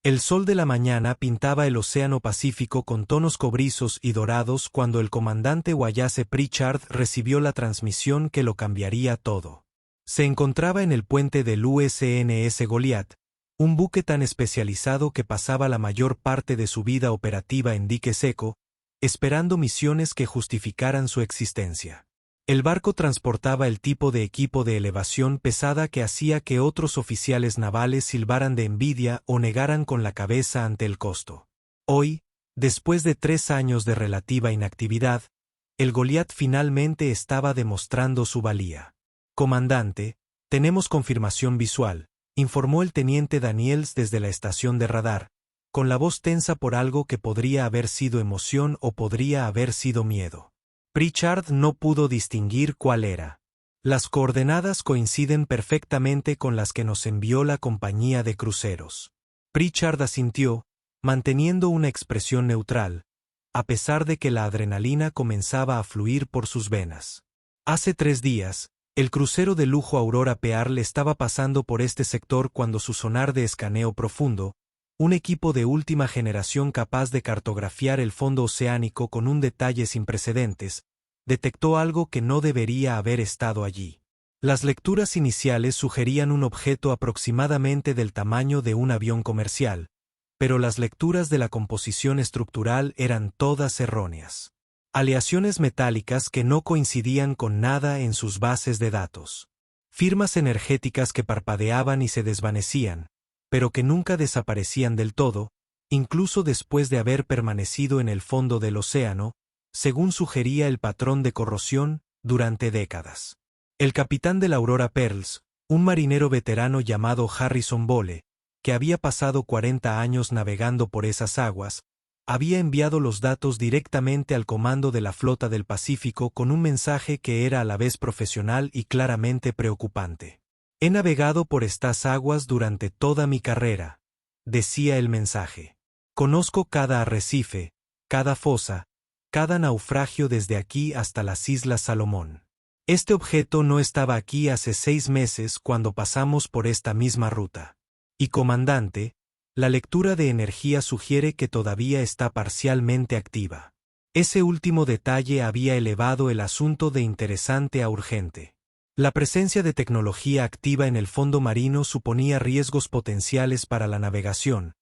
El sol de la mañana pintaba el océano Pacífico con tonos cobrizos y dorados cuando el comandante Wallace Pritchard recibió la transmisión que lo cambiaría todo. Se encontraba en el puente del USNS Goliath, un buque tan especializado que pasaba la mayor parte de su vida operativa en dique seco, esperando misiones que justificaran su existencia. El barco transportaba el tipo de equipo de elevación pesada que hacía que otros oficiales navales silbaran de envidia o negaran con la cabeza ante el costo. Hoy, después de 3 años de relativa inactividad, el Goliath finalmente estaba demostrando su valía. «Comandante, tenemos confirmación visual», informó el teniente Daniels desde la estación de radar, con la voz tensa por algo que podría haber sido emoción o podría haber sido miedo. Pritchard no pudo distinguir cuál era. Las coordenadas coinciden perfectamente con las que nos envió la compañía de cruceros. Pritchard asintió, manteniendo una expresión neutral, a pesar de que la adrenalina comenzaba a fluir por sus venas. Hace 3 días, el crucero de lujo Aurora Pearl estaba pasando por este sector cuando su sonar de escaneo profundo, un equipo de última generación capaz de cartografiar el fondo oceánico con un detalle sin precedentes, detectó algo que no debería haber estado allí. Las lecturas iniciales sugerían un objeto aproximadamente del tamaño de un avión comercial, pero las lecturas de la composición estructural eran todas erróneas. Aleaciones metálicas que no coincidían con nada en sus bases de datos. Firmas energéticas que parpadeaban y se desvanecían, pero que nunca desaparecían del todo, incluso después de haber permanecido en el fondo del océano, según sugería el patrón de corrosión, durante décadas. El capitán de la Aurora Pearls, un marinero veterano llamado Harrison Bole, que había pasado 40 años navegando por esas aguas, había enviado los datos directamente al comando de la Flota del Pacífico con un mensaje que era a la vez profesional y claramente preocupante. «He navegado por estas aguas durante toda mi carrera», decía el mensaje. «Conozco cada arrecife, cada fosa, cada naufragio desde aquí hasta las Islas Salomón. Este objeto no estaba aquí hace 6 meses cuando pasamos por esta misma ruta. Y comandante, la lectura de energía sugiere que todavía está parcialmente activa». Ese último detalle había elevado el asunto de interesante a urgente. La presencia de tecnología activa en el fondo marino suponía riesgos potenciales para la navegación,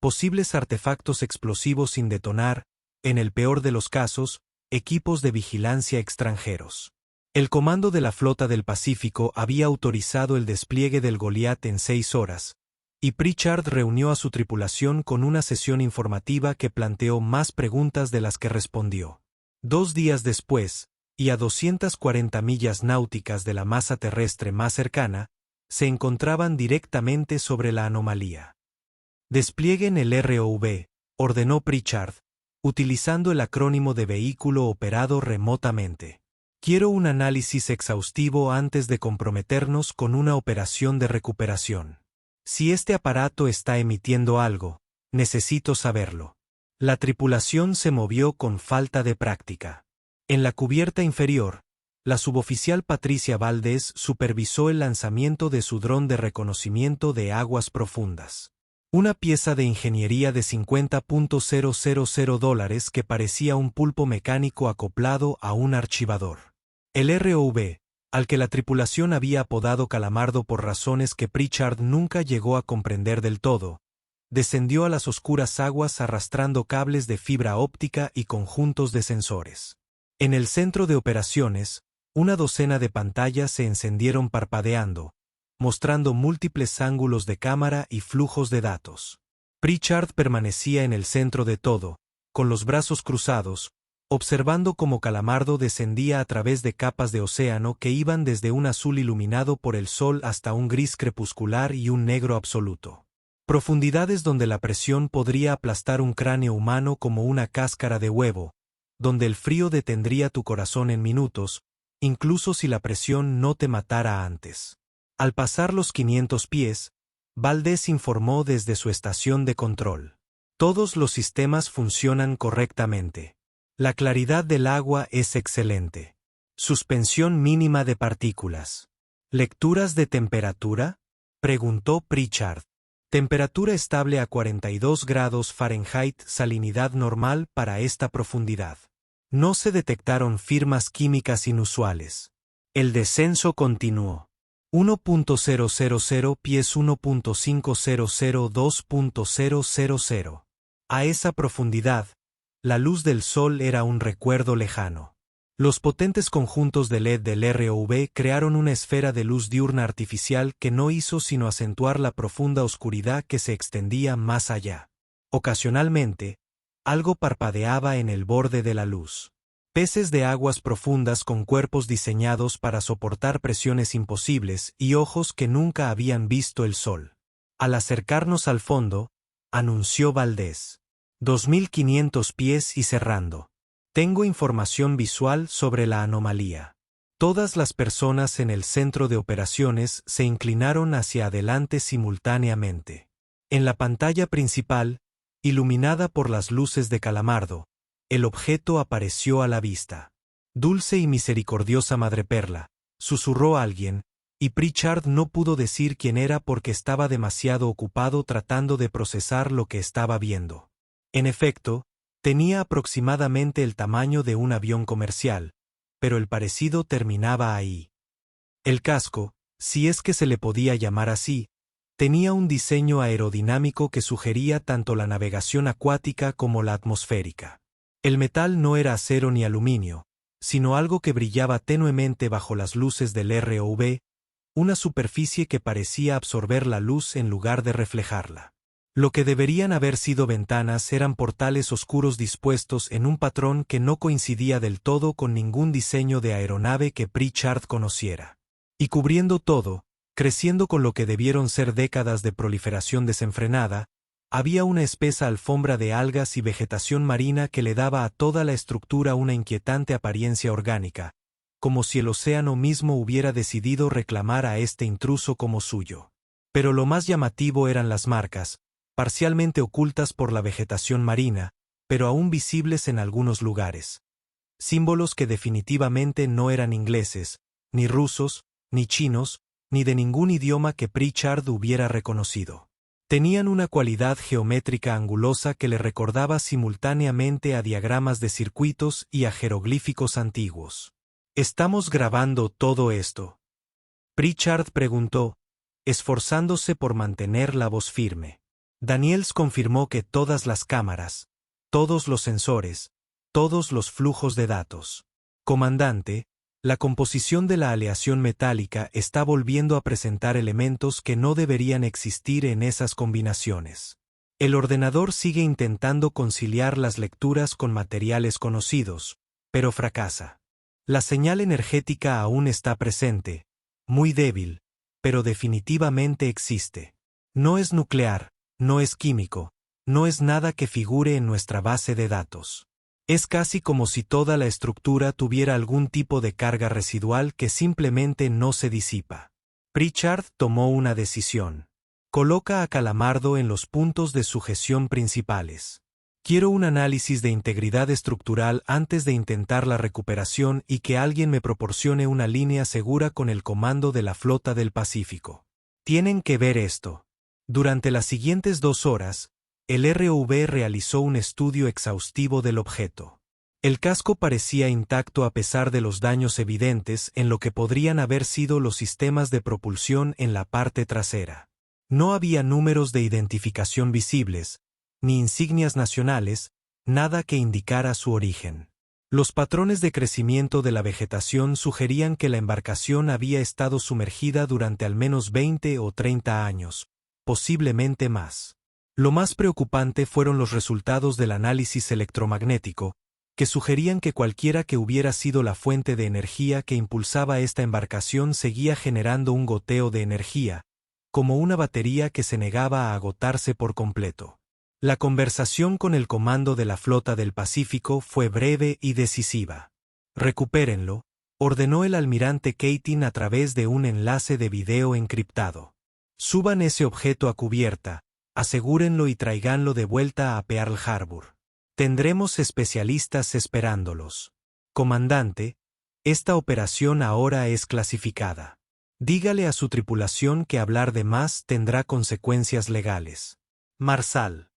posibles artefactos explosivos sin detonar, en el peor de los casos, equipos de vigilancia extranjeros. El comando de la Flota del Pacífico había autorizado el despliegue del Goliath en 6 horas, y Pritchard reunió a su tripulación con una sesión informativa que planteó más preguntas de las que respondió. 2 días después, y a 240 millas náuticas de la masa terrestre más cercana, se encontraban directamente sobre la anomalía. «Desplieguen el ROV», ordenó Pritchard, utilizando el acrónimo de vehículo operado remotamente. «Quiero un análisis exhaustivo antes de comprometernos con una operación de recuperación. Si este aparato está emitiendo algo, necesito saberlo». La tripulación se movió con falta de práctica. En la cubierta inferior, la suboficial Patricia Valdés supervisó el lanzamiento de su dron de reconocimiento de aguas profundas. Una pieza de ingeniería de $50,000 que parecía un pulpo mecánico acoplado a un archivador. El ROV, al que la tripulación había apodado Calamardo por razones que Pritchard nunca llegó a comprender del todo, descendió a las oscuras aguas arrastrando cables de fibra óptica y conjuntos de sensores. En el centro de operaciones, una docena de pantallas se encendieron parpadeando, mostrando múltiples ángulos de cámara y flujos de datos. Pritchard permanecía en el centro de todo, con los brazos cruzados, observando cómo Calamardo descendía a través de capas de océano que iban desde un azul iluminado por el sol hasta un gris crepuscular y un negro absoluto. Profundidades donde la presión podría aplastar un cráneo humano como una cáscara de huevo, donde el frío detendría tu corazón en minutos, incluso si la presión no te matara antes. Al pasar los 500 pies, Valdés informó desde su estación de control. Todos los sistemas funcionan correctamente. La claridad del agua es excelente. Suspensión mínima de partículas. ¿Lecturas de temperatura?, preguntó Pritchard. Temperatura estable a 42 grados Fahrenheit, salinidad normal para esta profundidad. No se detectaron firmas químicas inusuales. El descenso continuó. 1.000 pies 1.500 A esa profundidad, la luz del sol era un recuerdo lejano. Los potentes conjuntos de LED del ROV crearon una esfera de luz diurna artificial que no hizo sino acentuar la profunda oscuridad que se extendía más allá. Ocasionalmente, algo parpadeaba en el borde de la luz. Peces de aguas profundas con cuerpos diseñados para soportar presiones imposibles y ojos que nunca habían visto el sol. Al acercarnos al fondo, anunció Valdés. 2500 pies y cerrando. Tengo información visual sobre la anomalía. Todas las personas en el centro de operaciones se inclinaron hacia adelante simultáneamente. En la pantalla principal, iluminada por las luces de Calamardo, el objeto apareció a la vista. Dulce y misericordiosa madreperla, susurró alguien, y Pritchard no pudo decir quién era porque estaba demasiado ocupado tratando de procesar lo que estaba viendo. En efecto, tenía aproximadamente el tamaño de un avión comercial, pero el parecido terminaba ahí. El casco, si es que se le podía llamar así, tenía un diseño aerodinámico que sugería tanto la navegación acuática como la atmosférica. El metal no era acero ni aluminio, sino algo que brillaba tenuemente bajo las luces del ROV, una superficie que parecía absorber la luz en lugar de reflejarla. Lo que deberían haber sido ventanas eran portales oscuros dispuestos en un patrón que no coincidía del todo con ningún diseño de aeronave que Pritchard conociera. Y cubriendo todo, creciendo con lo que debieron ser décadas de proliferación desenfrenada, había una espesa alfombra de algas y vegetación marina que le daba a toda la estructura una inquietante apariencia orgánica, como si el océano mismo hubiera decidido reclamar a este intruso como suyo. Pero lo más llamativo eran las marcas, parcialmente ocultas por la vegetación marina, pero aún visibles en algunos lugares. Símbolos que definitivamente no eran ingleses, ni rusos, ni chinos, ni de ningún idioma que Pritchard hubiera reconocido. Tenían una cualidad geométrica angulosa que le recordaba simultáneamente a diagramas de circuitos y a jeroglíficos antiguos. ¿Estamos grabando todo esto?, Pritchard preguntó, esforzándose por mantener la voz firme. Daniels confirmó que todas las cámaras, todos los sensores, todos los flujos de datos. Comandante, la composición de la aleación metálica está volviendo a presentar elementos que no deberían existir en esas combinaciones. El ordenador sigue intentando conciliar las lecturas con materiales conocidos, pero fracasa. La señal energética aún está presente, muy débil, pero definitivamente existe. No es nuclear, no es químico, no es nada que figure en nuestra base de datos. Es casi como si toda la estructura tuviera algún tipo de carga residual que simplemente no se disipa. Pritchard tomó una decisión. Coloca a Calamardo en los puntos de sujeción principales. Quiero un análisis de integridad estructural antes de intentar la recuperación y que alguien me proporcione una línea segura con el comando de la Flota del Pacífico. Tienen que ver esto. Durante las siguientes 2 horas, el ROV realizó un estudio exhaustivo del objeto. El casco parecía intacto a pesar de los daños evidentes en lo que podrían haber sido los sistemas de propulsión en la parte trasera. No había números de identificación visibles, ni insignias nacionales, nada que indicara su origen. Los patrones de crecimiento de la vegetación sugerían que la embarcación había estado sumergida durante al menos 20 o 30 años, posiblemente más. Lo más preocupante fueron los resultados del análisis electromagnético, que sugerían que cualquiera que hubiera sido la fuente de energía que impulsaba esta embarcación seguía generando un goteo de energía, como una batería que se negaba a agotarse por completo. La conversación con el comando de la Flota del Pacífico fue breve y decisiva. «Recupérenlo», ordenó el almirante Keating a través de un enlace de video encriptado. «Suban ese objeto a cubierta, asegúrenlo y tráiganlo de vuelta a Pearl Harbor. Tendremos especialistas esperándolos. Comandante, esta operación ahora es clasificada. Dígale a su tripulación que hablar de más tendrá consecuencias legales. Marsal.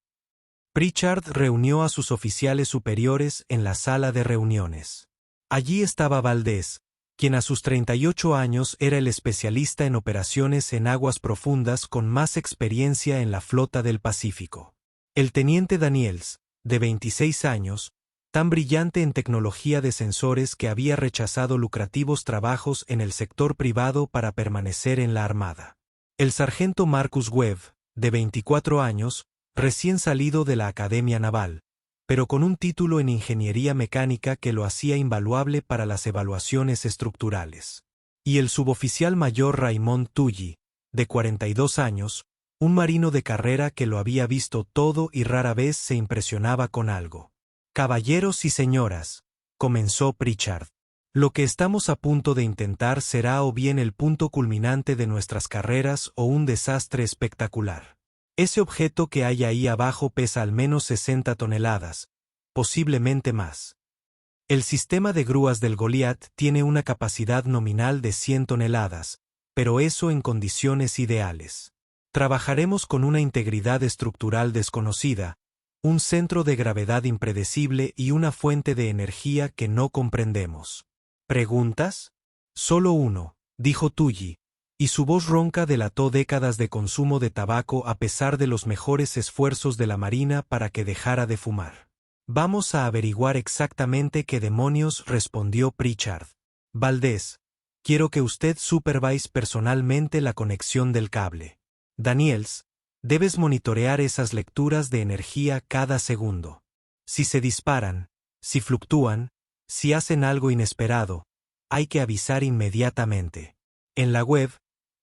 Pritchard reunió a sus oficiales superiores en la sala de reuniones. Allí estaba Valdés, quien a sus 38 años era el especialista en operaciones en aguas profundas con más experiencia en la flota del Pacífico. El teniente Daniels, de 26 años, tan brillante en tecnología de sensores que había rechazado lucrativos trabajos en el sector privado para permanecer en la Armada. El sargento Marcus Webb, de 24 años, recién salido de la Academia Naval, pero con un título en ingeniería mecánica que lo hacía invaluable para las evaluaciones estructurales. Y el suboficial mayor Raymond Tully, de 42 años, un marino de carrera que lo había visto todo y rara vez se impresionaba con algo. Caballeros y señoras, comenzó Pritchard. Lo que estamos a punto de intentar será o bien el punto culminante de nuestras carreras o un desastre espectacular. Ese objeto que hay ahí abajo pesa al menos 60 toneladas, posiblemente más. El sistema de grúas del Goliath tiene una capacidad nominal de 100 toneladas, pero eso en condiciones ideales. Trabajaremos con una integridad estructural desconocida, un centro de gravedad impredecible y una fuente de energía que no comprendemos. ¿Preguntas? Solo uno, dijo Tully, y su voz ronca delató décadas de consumo de tabaco a pesar de los mejores esfuerzos de la Marina para que dejara de fumar. Vamos a averiguar exactamente qué demonios, respondió Pritchard. Valdés, quiero que usted supervise personalmente la conexión del cable. Daniels, debes monitorear esas lecturas de energía cada segundo. Si se disparan, si fluctúan, si hacen algo inesperado, hay que avisar inmediatamente. En la web,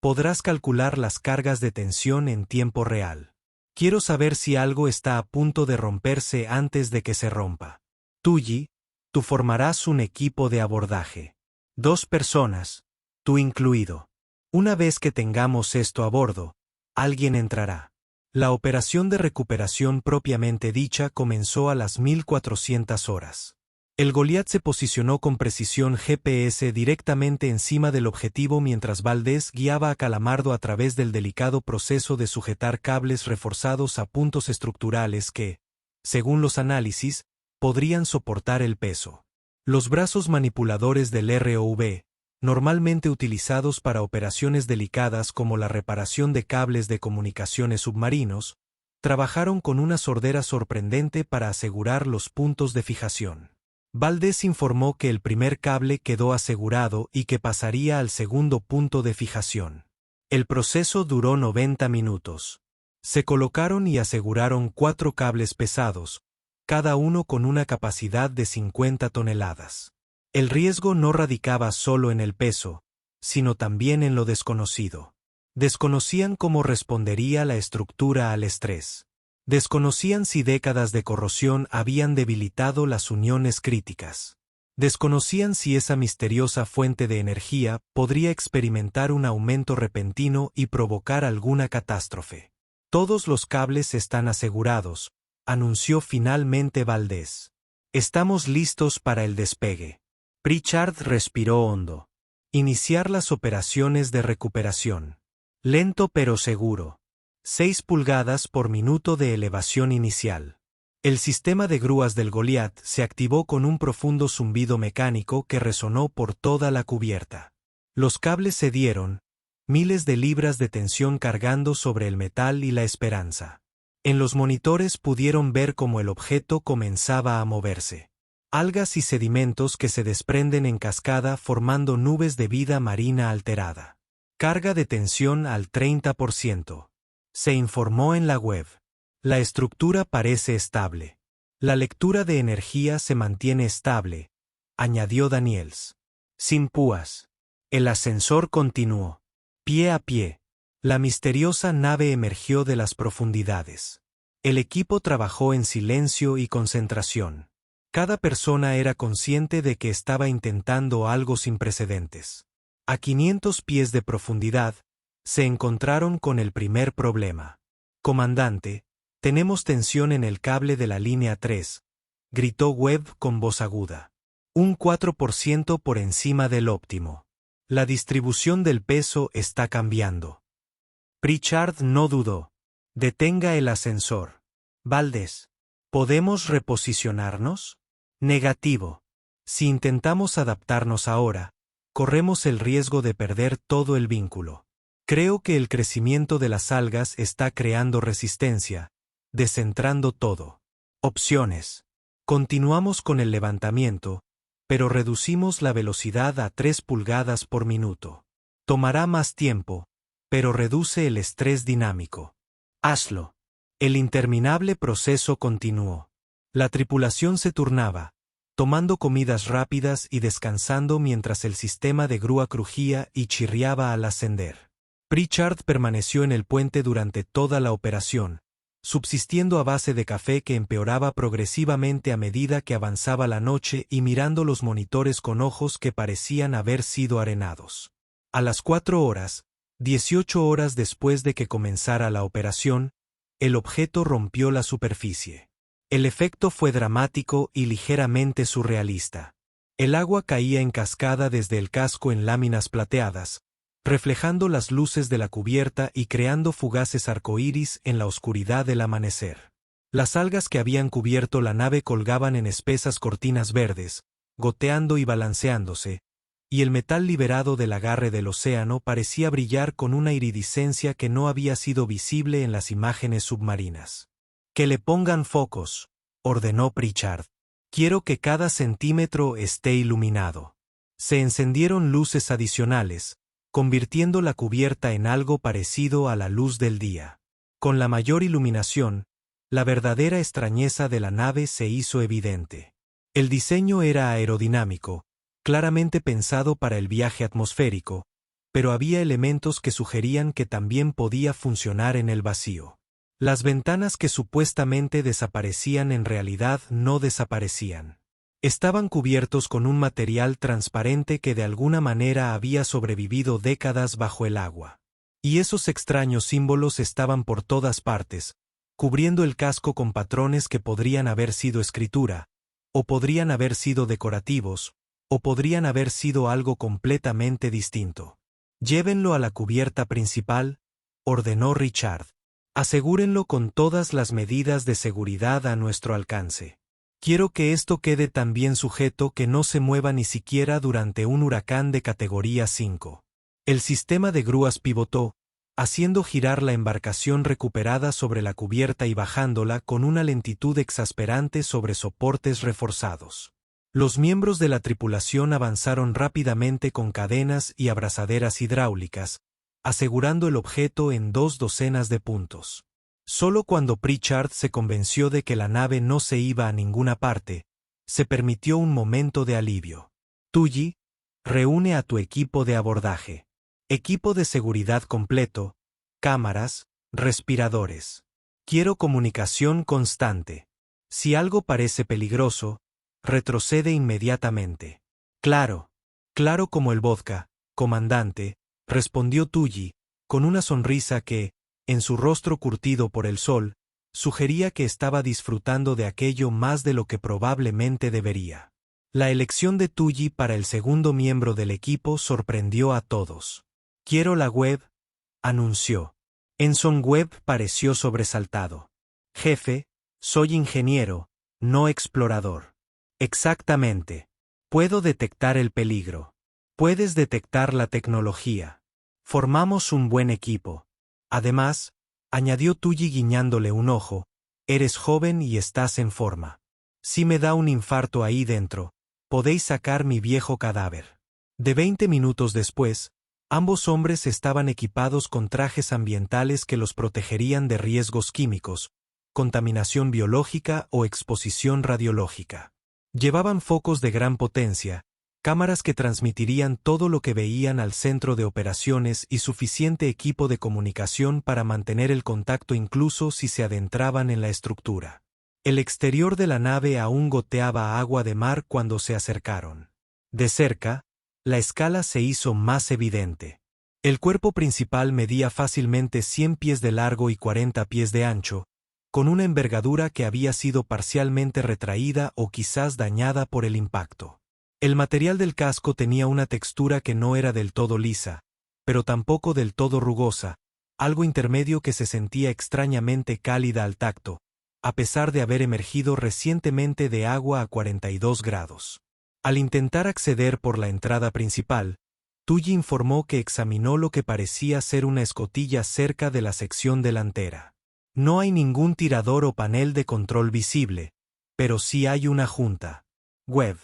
podrás calcular las cargas de tensión en tiempo real. Quiero saber si algo está a punto de romperse antes de que se rompa. Tully, tú formarás un equipo de abordaje. 2 personas, tú incluido. Una vez que tengamos esto a bordo, alguien entrará. La operación de recuperación propiamente dicha comenzó a las 1400 horas. El Goliath se posicionó con precisión GPS directamente encima del objetivo mientras Valdés guiaba a Calamardo a través del delicado proceso de sujetar cables reforzados a puntos estructurales que, según los análisis, podrían soportar el peso. Los brazos manipuladores del ROV, normalmente utilizados para operaciones delicadas como la reparación de cables de comunicaciones submarinos, trabajaron con una sordera sorprendente para asegurar los puntos de fijación. Valdés informó que el primer cable quedó asegurado y que pasaría al segundo punto de fijación. El proceso duró 90 minutos. Se colocaron y aseguraron 4 cables pesados, cada uno con una capacidad de 50 toneladas. El riesgo no radicaba solo en el peso, sino también en lo desconocido. Desconocían cómo respondería la estructura al estrés. Desconocían si décadas de corrosión habían debilitado las uniones críticas. Desconocían si esa misteriosa fuente de energía podría experimentar un aumento repentino y provocar alguna catástrofe. Todos los cables están asegurados, anunció finalmente Valdés. Estamos listos para el despegue. Pritchard respiró hondo. Iniciar las operaciones de recuperación. Lento pero seguro. 6 pulgadas por minuto de elevación inicial. El sistema de grúas del Goliath se activó con un profundo zumbido mecánico que resonó por toda la cubierta. Los cables cedieron, miles de libras de tensión cargando sobre el metal y la esperanza. En los monitores pudieron ver cómo el objeto comenzaba a moverse. Algas y sedimentos que se desprenden en cascada formando nubes de vida marina alterada. Carga de tensión al 30%. Se informó en la web. La estructura parece estable. La lectura de energía se mantiene estable, añadió Daniels. Sin púas. El ascensor continuó. Pie a pie. La misteriosa nave emergió de las profundidades. El equipo trabajó en silencio y concentración. Cada persona era consciente de que estaba intentando algo sin precedentes. A 500 pies de profundidad, se encontraron con el primer problema. Comandante, tenemos tensión en el cable de la línea 3, gritó Webb con voz aguda. Un 4% por encima del óptimo. La distribución del peso está cambiando. Pritchard no dudó. Detenga el ascensor. Valdés. ¿Podemos reposicionarnos? Negativo. Si intentamos adaptarnos ahora, corremos el riesgo de perder todo el vínculo. Creo que el crecimiento de las algas está creando resistencia, descentrando todo. Opciones. Continuamos con el levantamiento, pero reducimos la velocidad a 3 pulgadas por minuto. Tomará más tiempo, pero reduce el estrés dinámico. Hazlo. El interminable proceso continuó. La tripulación se turnaba, tomando comidas rápidas y descansando mientras el sistema de grúa crujía y chirriaba al ascender. Pritchard permaneció en el puente durante toda la operación, subsistiendo a base de café que empeoraba progresivamente a medida que avanzaba la noche y mirando los monitores con ojos que parecían haber sido arenados. A las 4 horas, 18 horas después de que comenzara la operación, el objeto rompió la superficie. El efecto fue dramático y ligeramente surrealista. El agua caía en cascada desde el casco en láminas plateadas, reflejando las luces de la cubierta y creando fugaces arcoíris en la oscuridad del amanecer. Las algas que habían cubierto la nave colgaban en espesas cortinas verdes, goteando y balanceándose, y el metal liberado del agarre del océano parecía brillar con una iridiscencia que no había sido visible en las imágenes submarinas. «Que le pongan focos», ordenó Pritchard. «Quiero que cada centímetro esté iluminado». Se encendieron luces adicionales, convirtiendo la cubierta en algo parecido a la luz del día. Con la mayor iluminación, la verdadera extrañeza de la nave se hizo evidente. El diseño era aerodinámico, claramente pensado para el viaje atmosférico, pero había elementos que sugerían que también podía funcionar en el vacío. Las ventanas que supuestamente desaparecían en realidad no desaparecían. Estaban cubiertos con un material transparente que de alguna manera había sobrevivido décadas bajo el agua. Y esos extraños símbolos estaban por todas partes, cubriendo el casco con patrones que podrían haber sido escritura, o podrían haber sido decorativos, o podrían haber sido algo completamente distinto. «Llévenlo a la cubierta principal», ordenó Richard. «Asegúrenlo con todas las medidas de seguridad a nuestro alcance. Quiero que esto quede tan bien sujeto que no se mueva ni siquiera durante un huracán de categoría 5». El sistema de grúas pivotó, haciendo girar la embarcación recuperada sobre la cubierta y bajándola con una lentitud exasperante sobre soportes reforzados. Los miembros de la tripulación avanzaron rápidamente con cadenas y abrazaderas hidráulicas, asegurando el objeto en 2 docenas de puntos. Solo cuando Pritchard se convenció de que la nave no se iba a ninguna parte, se permitió un momento de alivio. «Tully, reúne a tu equipo de abordaje. Equipo de seguridad completo, cámaras, respiradores. Quiero comunicación constante. Si algo parece peligroso, retrocede inmediatamente». «Claro, claro como el vodka, comandante», respondió Tully, con una sonrisa que, en su rostro curtido por el sol, sugería que estaba disfrutando de aquello más de lo que probablemente debería. La elección de Tully para el segundo miembro del equipo sorprendió a todos. «Quiero la Webb», anunció. Ensign Webb pareció sobresaltado. «Jefe, soy ingeniero, no explorador». «Exactamente. Puedo detectar el peligro. Puedes detectar la tecnología. Formamos un buen equipo. Además», añadió Tully guiñándole un ojo, «eres joven y estás en forma. Si me da un infarto ahí dentro, podéis sacar mi viejo cadáver». De 20 minutos después, ambos hombres estaban equipados con trajes ambientales que los protegerían de riesgos químicos, contaminación biológica o exposición radiológica. Llevaban focos de gran potencia, cámaras que transmitirían todo lo que veían al centro de operaciones y suficiente equipo de comunicación para mantener el contacto incluso si se adentraban en la estructura. El exterior de la nave aún goteaba agua de mar cuando se acercaron. De cerca, la escala se hizo más evidente. El cuerpo principal medía fácilmente 100 pies de largo y 40 pies de ancho, con una envergadura que había sido parcialmente retraída o quizás dañada por el impacto. El material del casco tenía una textura que no era del todo lisa, pero tampoco del todo rugosa, algo intermedio que se sentía extrañamente cálida al tacto, a pesar de haber emergido recientemente de agua a 42 grados. Al intentar acceder por la entrada principal, Tully informó que examinó lo que parecía ser una escotilla cerca de la sección delantera. No hay ningún tirador o panel de control visible, pero sí hay una junta. Webb,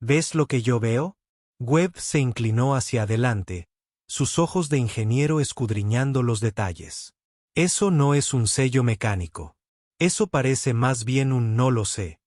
¿ves lo que yo veo? Webb se inclinó hacia adelante, sus ojos de ingeniero escudriñando los detalles. Eso no es un sello mecánico. Eso parece más bien un no lo sé.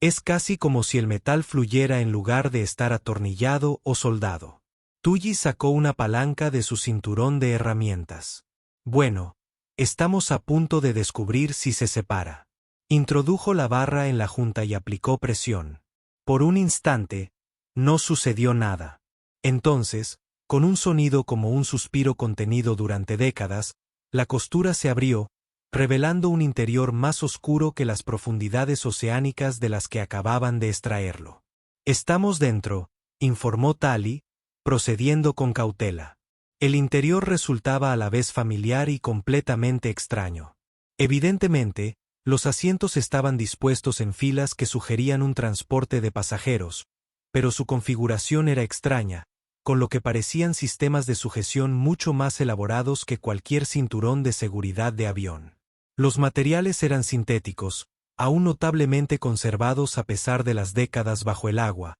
Es casi como si el metal fluyera en lugar de estar atornillado o soldado. Tully sacó una palanca de su cinturón de herramientas. Bueno, estamos a punto de descubrir si se separa. Introdujo la barra en la junta y aplicó presión. Por un instante, no sucedió nada. Entonces, con un sonido como un suspiro contenido durante décadas, la costura se abrió, revelando un interior más oscuro que las profundidades oceánicas de las que acababan de extraerlo. Estamos dentro, informó Tally, procediendo con cautela. El interior resultaba a la vez familiar y completamente extraño. Evidentemente, los asientos estaban dispuestos en filas que sugerían un transporte de pasajeros, pero su configuración era extraña, con lo que parecían sistemas de sujeción mucho más elaborados que cualquier cinturón de seguridad de avión. Los materiales eran sintéticos, aún notablemente conservados a pesar de las décadas bajo el agua,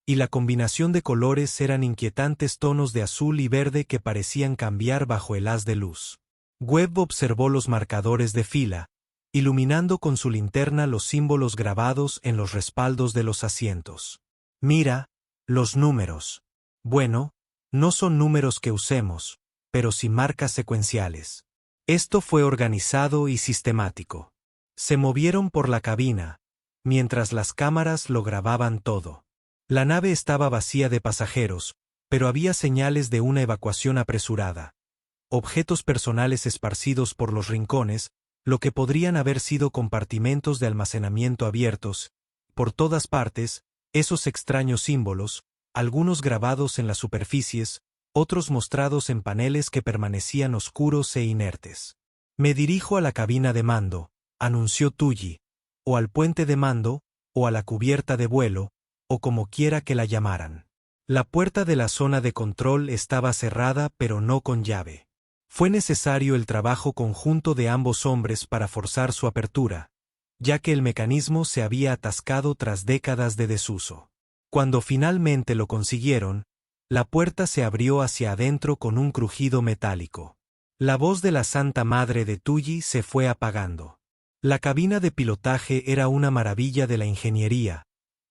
y la combinación de colores eran inquietantes tonos de azul y verde que parecían cambiar bajo el haz de luz. Webb observó los marcadores de fila, iluminando con su linterna los símbolos grabados en los respaldos de los asientos. Mira, los números. Bueno, no son números que usemos, pero sí marcas secuenciales. Esto fue organizado y sistemático. Se movieron por la cabina, mientras las cámaras lo grababan todo. La nave estaba vacía de pasajeros, pero había señales de una evacuación apresurada. Objetos personales esparcidos por los rincones, lo que podrían haber sido compartimentos de almacenamiento abiertos. Por todas partes, esos extraños símbolos, algunos grabados en las superficies, otros mostrados en paneles que permanecían oscuros e inertes. Me dirijo a la cabina de mando, anunció Tully, o al puente de mando, o a la cubierta de vuelo, o como quiera que la llamaran. La puerta de la zona de control estaba cerrada pero no con llave. Fue necesario el trabajo conjunto de ambos hombres para forzar su apertura, ya que el mecanismo se había atascado tras décadas de desuso. Cuando finalmente lo consiguieron, la puerta se abrió hacia adentro con un crujido metálico. La voz de la Santa Madre de Tully se fue apagando. La cabina de pilotaje era una maravilla de la ingeniería,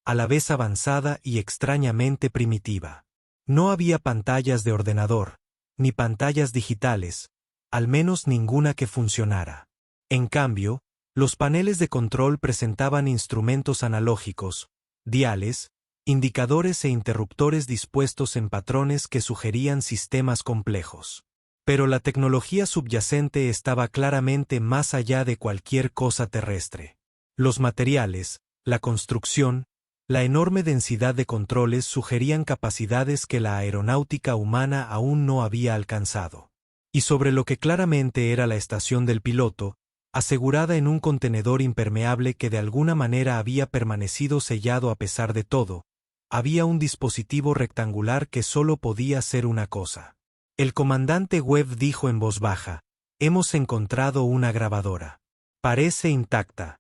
a la vez avanzada y extrañamente primitiva. No había pantallas de ordenador, ni pantallas digitales, al menos ninguna que funcionara. En cambio, los paneles de control presentaban instrumentos analógicos, diales, indicadores e interruptores dispuestos en patrones que sugerían sistemas complejos. Pero la tecnología subyacente estaba claramente más allá de cualquier cosa terrestre. Los materiales, la construcción, la enorme densidad de controles sugerían capacidades que la aeronáutica humana aún no había alcanzado. Y sobre lo que claramente era la estación del piloto, asegurada en un contenedor impermeable que de alguna manera había permanecido sellado a pesar de todo, había un dispositivo rectangular que solo podía ser una cosa. El comandante Webb dijo en voz baja: «Hemos encontrado una grabadora. Parece intacta».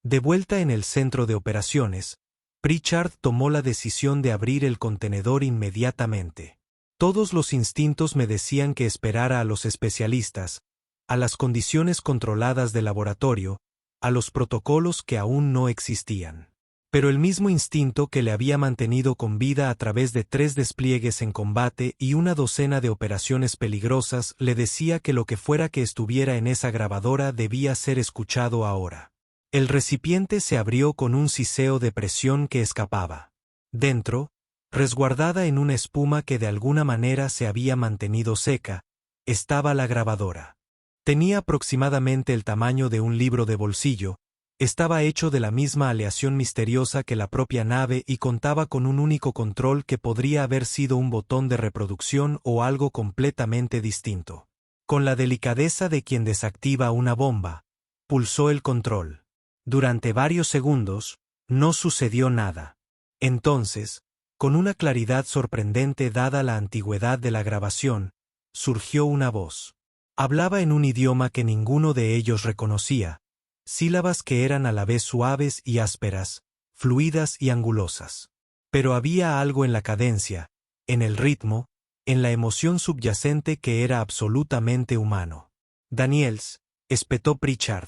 De vuelta en el centro de operaciones, Pritchard tomó la decisión de abrir el contenedor inmediatamente. Todos los instintos me decían que esperara a los especialistas, a las condiciones controladas del laboratorio, a los protocolos que aún no existían. Pero el mismo instinto que le había mantenido con vida a través de 3 despliegues en combate y una docena de operaciones peligrosas le decía que lo que fuera que estuviera en esa grabadora debía ser escuchado ahora. El recipiente se abrió con un siseo de presión que escapaba. Dentro, resguardada en una espuma que de alguna manera se había mantenido seca, estaba la grabadora. Tenía aproximadamente el tamaño de un libro de bolsillo, Estaba hecho de la misma aleación misteriosa que la propia nave y contaba con un único control que podría haber sido un botón de reproducción o algo completamente distinto. Con la delicadeza de quien desactiva una bomba, pulsó el control. Durante varios segundos, no sucedió nada. Entonces, con una claridad sorprendente dada la antigüedad de la grabación, surgió una voz. Hablaba en un idioma que ninguno de ellos reconocía, sílabas que eran a la vez suaves y ásperas, fluidas y angulosas. Pero había algo en la cadencia, en el ritmo, en la emoción subyacente que era absolutamente humano. Daniels, espetó Pritchard.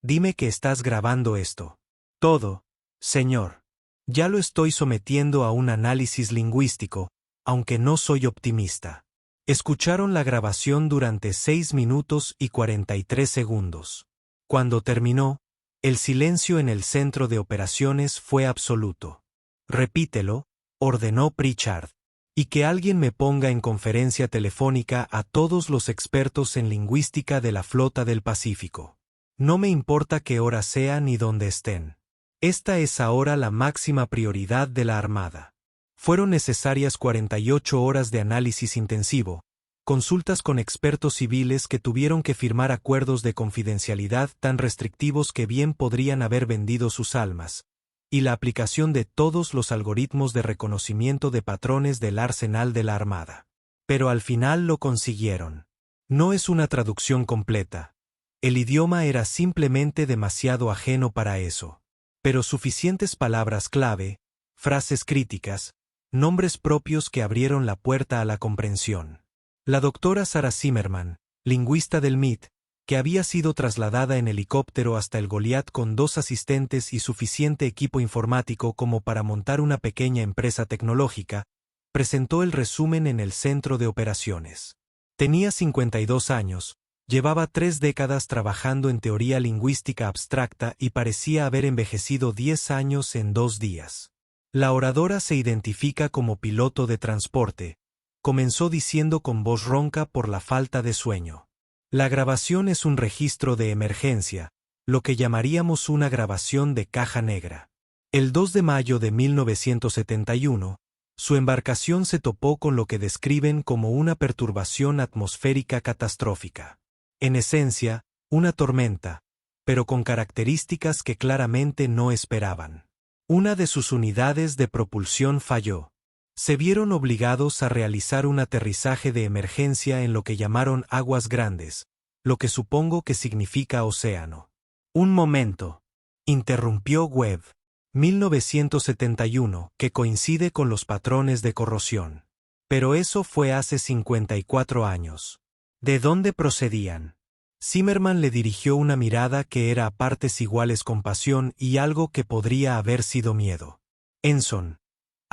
Dime que estás grabando esto. Todo, señor. Ya lo estoy sometiendo a un análisis lingüístico, aunque no soy optimista. Escucharon la grabación durante 6 minutos y 43 segundos. Cuando terminó, el silencio en el centro de operaciones fue absoluto. Repítelo, ordenó Pritchard. Y que alguien me ponga en conferencia telefónica a todos los expertos en lingüística de la flota del Pacífico. No me importa qué hora sea ni dónde estén. Esta es ahora la máxima prioridad de la Armada. Fueron necesarias 48 horas de análisis intensivo, consultas con expertos civiles que tuvieron que firmar acuerdos de confidencialidad tan restrictivos que bien podrían haber vendido sus almas, y la aplicación de todos los algoritmos de reconocimiento de patrones del arsenal de la Armada. Pero al final lo consiguieron. No es una traducción completa. El idioma era simplemente demasiado ajeno para eso. Pero suficientes palabras clave, frases críticas, nombres propios que abrieron la puerta a la comprensión. La doctora Sarah Zimmerman, lingüista del MIT, que había sido trasladada en helicóptero hasta el Goliath con 2 asistentes y suficiente equipo informático como para montar una pequeña empresa tecnológica, presentó el resumen en el centro de operaciones. Tenía 52 años, llevaba 3 décadas trabajando en teoría lingüística abstracta y parecía haber envejecido 10 años en 2 días. La oradora se identifica como piloto de transporte. Comenzó diciendo con voz ronca por la falta de sueño. La grabación es un registro de emergencia, lo que llamaríamos una grabación de caja negra. El 2 de mayo de 1971, su embarcación se topó con lo que describen como una perturbación atmosférica catastrófica. En esencia, una tormenta, pero con características que claramente no esperaban. Una de sus unidades de propulsión falló. Se vieron obligados a realizar un aterrizaje de emergencia en lo que llamaron aguas grandes, lo que supongo que significa océano. Un momento, interrumpió Webb. 1971, que coincide con los patrones de corrosión. Pero eso fue hace 54 años. ¿De dónde procedían? Zimmerman le dirigió una mirada que era a partes iguales compasión y algo que podría haber sido miedo. Ensign.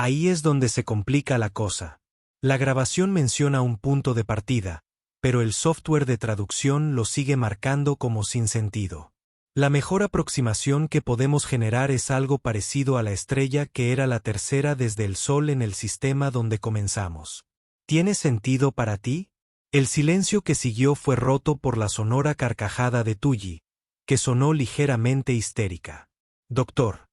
Ahí es donde se complica la cosa. La grabación menciona un punto de partida, pero el software de traducción lo sigue marcando como sin sentido. La mejor aproximación que podemos generar es algo parecido a la estrella que era la tercera desde el Sol en el sistema donde comenzamos. ¿Tiene sentido para ti? El silencio que siguió fue roto por la sonora carcajada de Tully, que sonó ligeramente histérica. Doctor,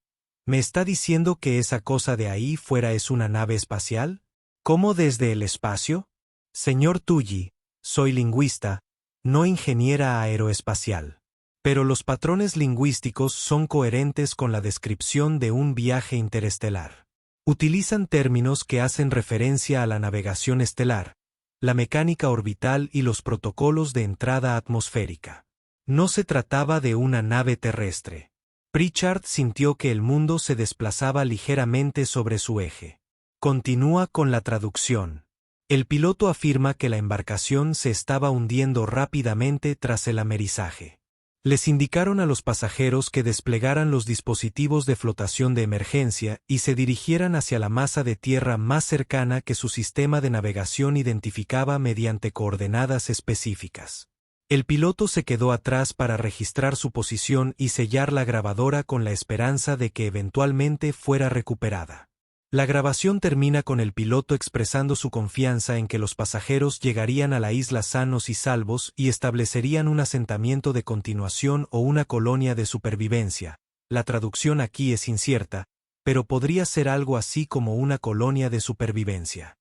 ¿me está diciendo que esa cosa de ahí fuera es una nave espacial? ¿Cómo desde el espacio? Señor Tully, soy lingüista, no ingeniera aeroespacial. Pero los patrones lingüísticos son coherentes con la descripción de un viaje interestelar. Utilizan términos que hacen referencia a la navegación estelar, la mecánica orbital y los protocolos de entrada atmosférica. No se trataba de una nave terrestre. Pritchard sintió que el mundo se desplazaba ligeramente sobre su eje. Continúa con la traducción. El piloto afirma que la embarcación se estaba hundiendo rápidamente tras el amerizaje. Les indicaron a los pasajeros que desplegaran los dispositivos de flotación de emergencia y se dirigieran hacia la masa de tierra más cercana que su sistema de navegación identificaba mediante coordenadas específicas. El piloto se quedó atrás para registrar su posición y sellar la grabadora con la esperanza de que eventualmente fuera recuperada. La grabación termina con el piloto expresando su confianza en que los pasajeros llegarían a la isla sanos y salvos y establecerían un asentamiento de continuación o una colonia de supervivencia, la traducción aquí es incierta, pero podría ser algo así como una colonia de supervivencia.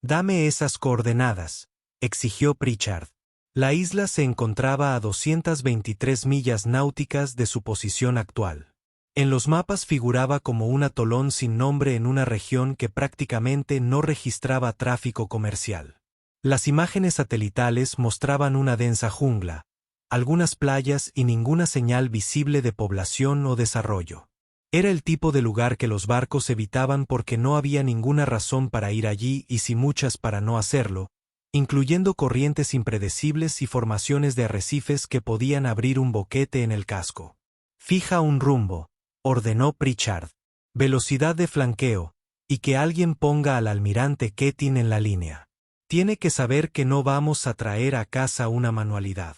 Dame esas coordenadas, exigió Pritchard. La isla se encontraba a 223 millas náuticas de su posición actual. En los mapas figuraba como un atolón sin nombre en una región que prácticamente no registraba tráfico comercial. Las imágenes satelitales mostraban una densa jungla, algunas playas y ninguna señal visible de población o desarrollo. Era el tipo de lugar que los barcos evitaban porque no había ninguna razón para ir allí y si muchas para no hacerlo, incluyendo corrientes impredecibles y formaciones de arrecifes que podían abrir un boquete en el casco. Fija un rumbo, ordenó Pritchard. Velocidad de flanqueo, y que alguien ponga al almirante Keating en la línea. Tiene que saber que no vamos a traer a casa una manualidad.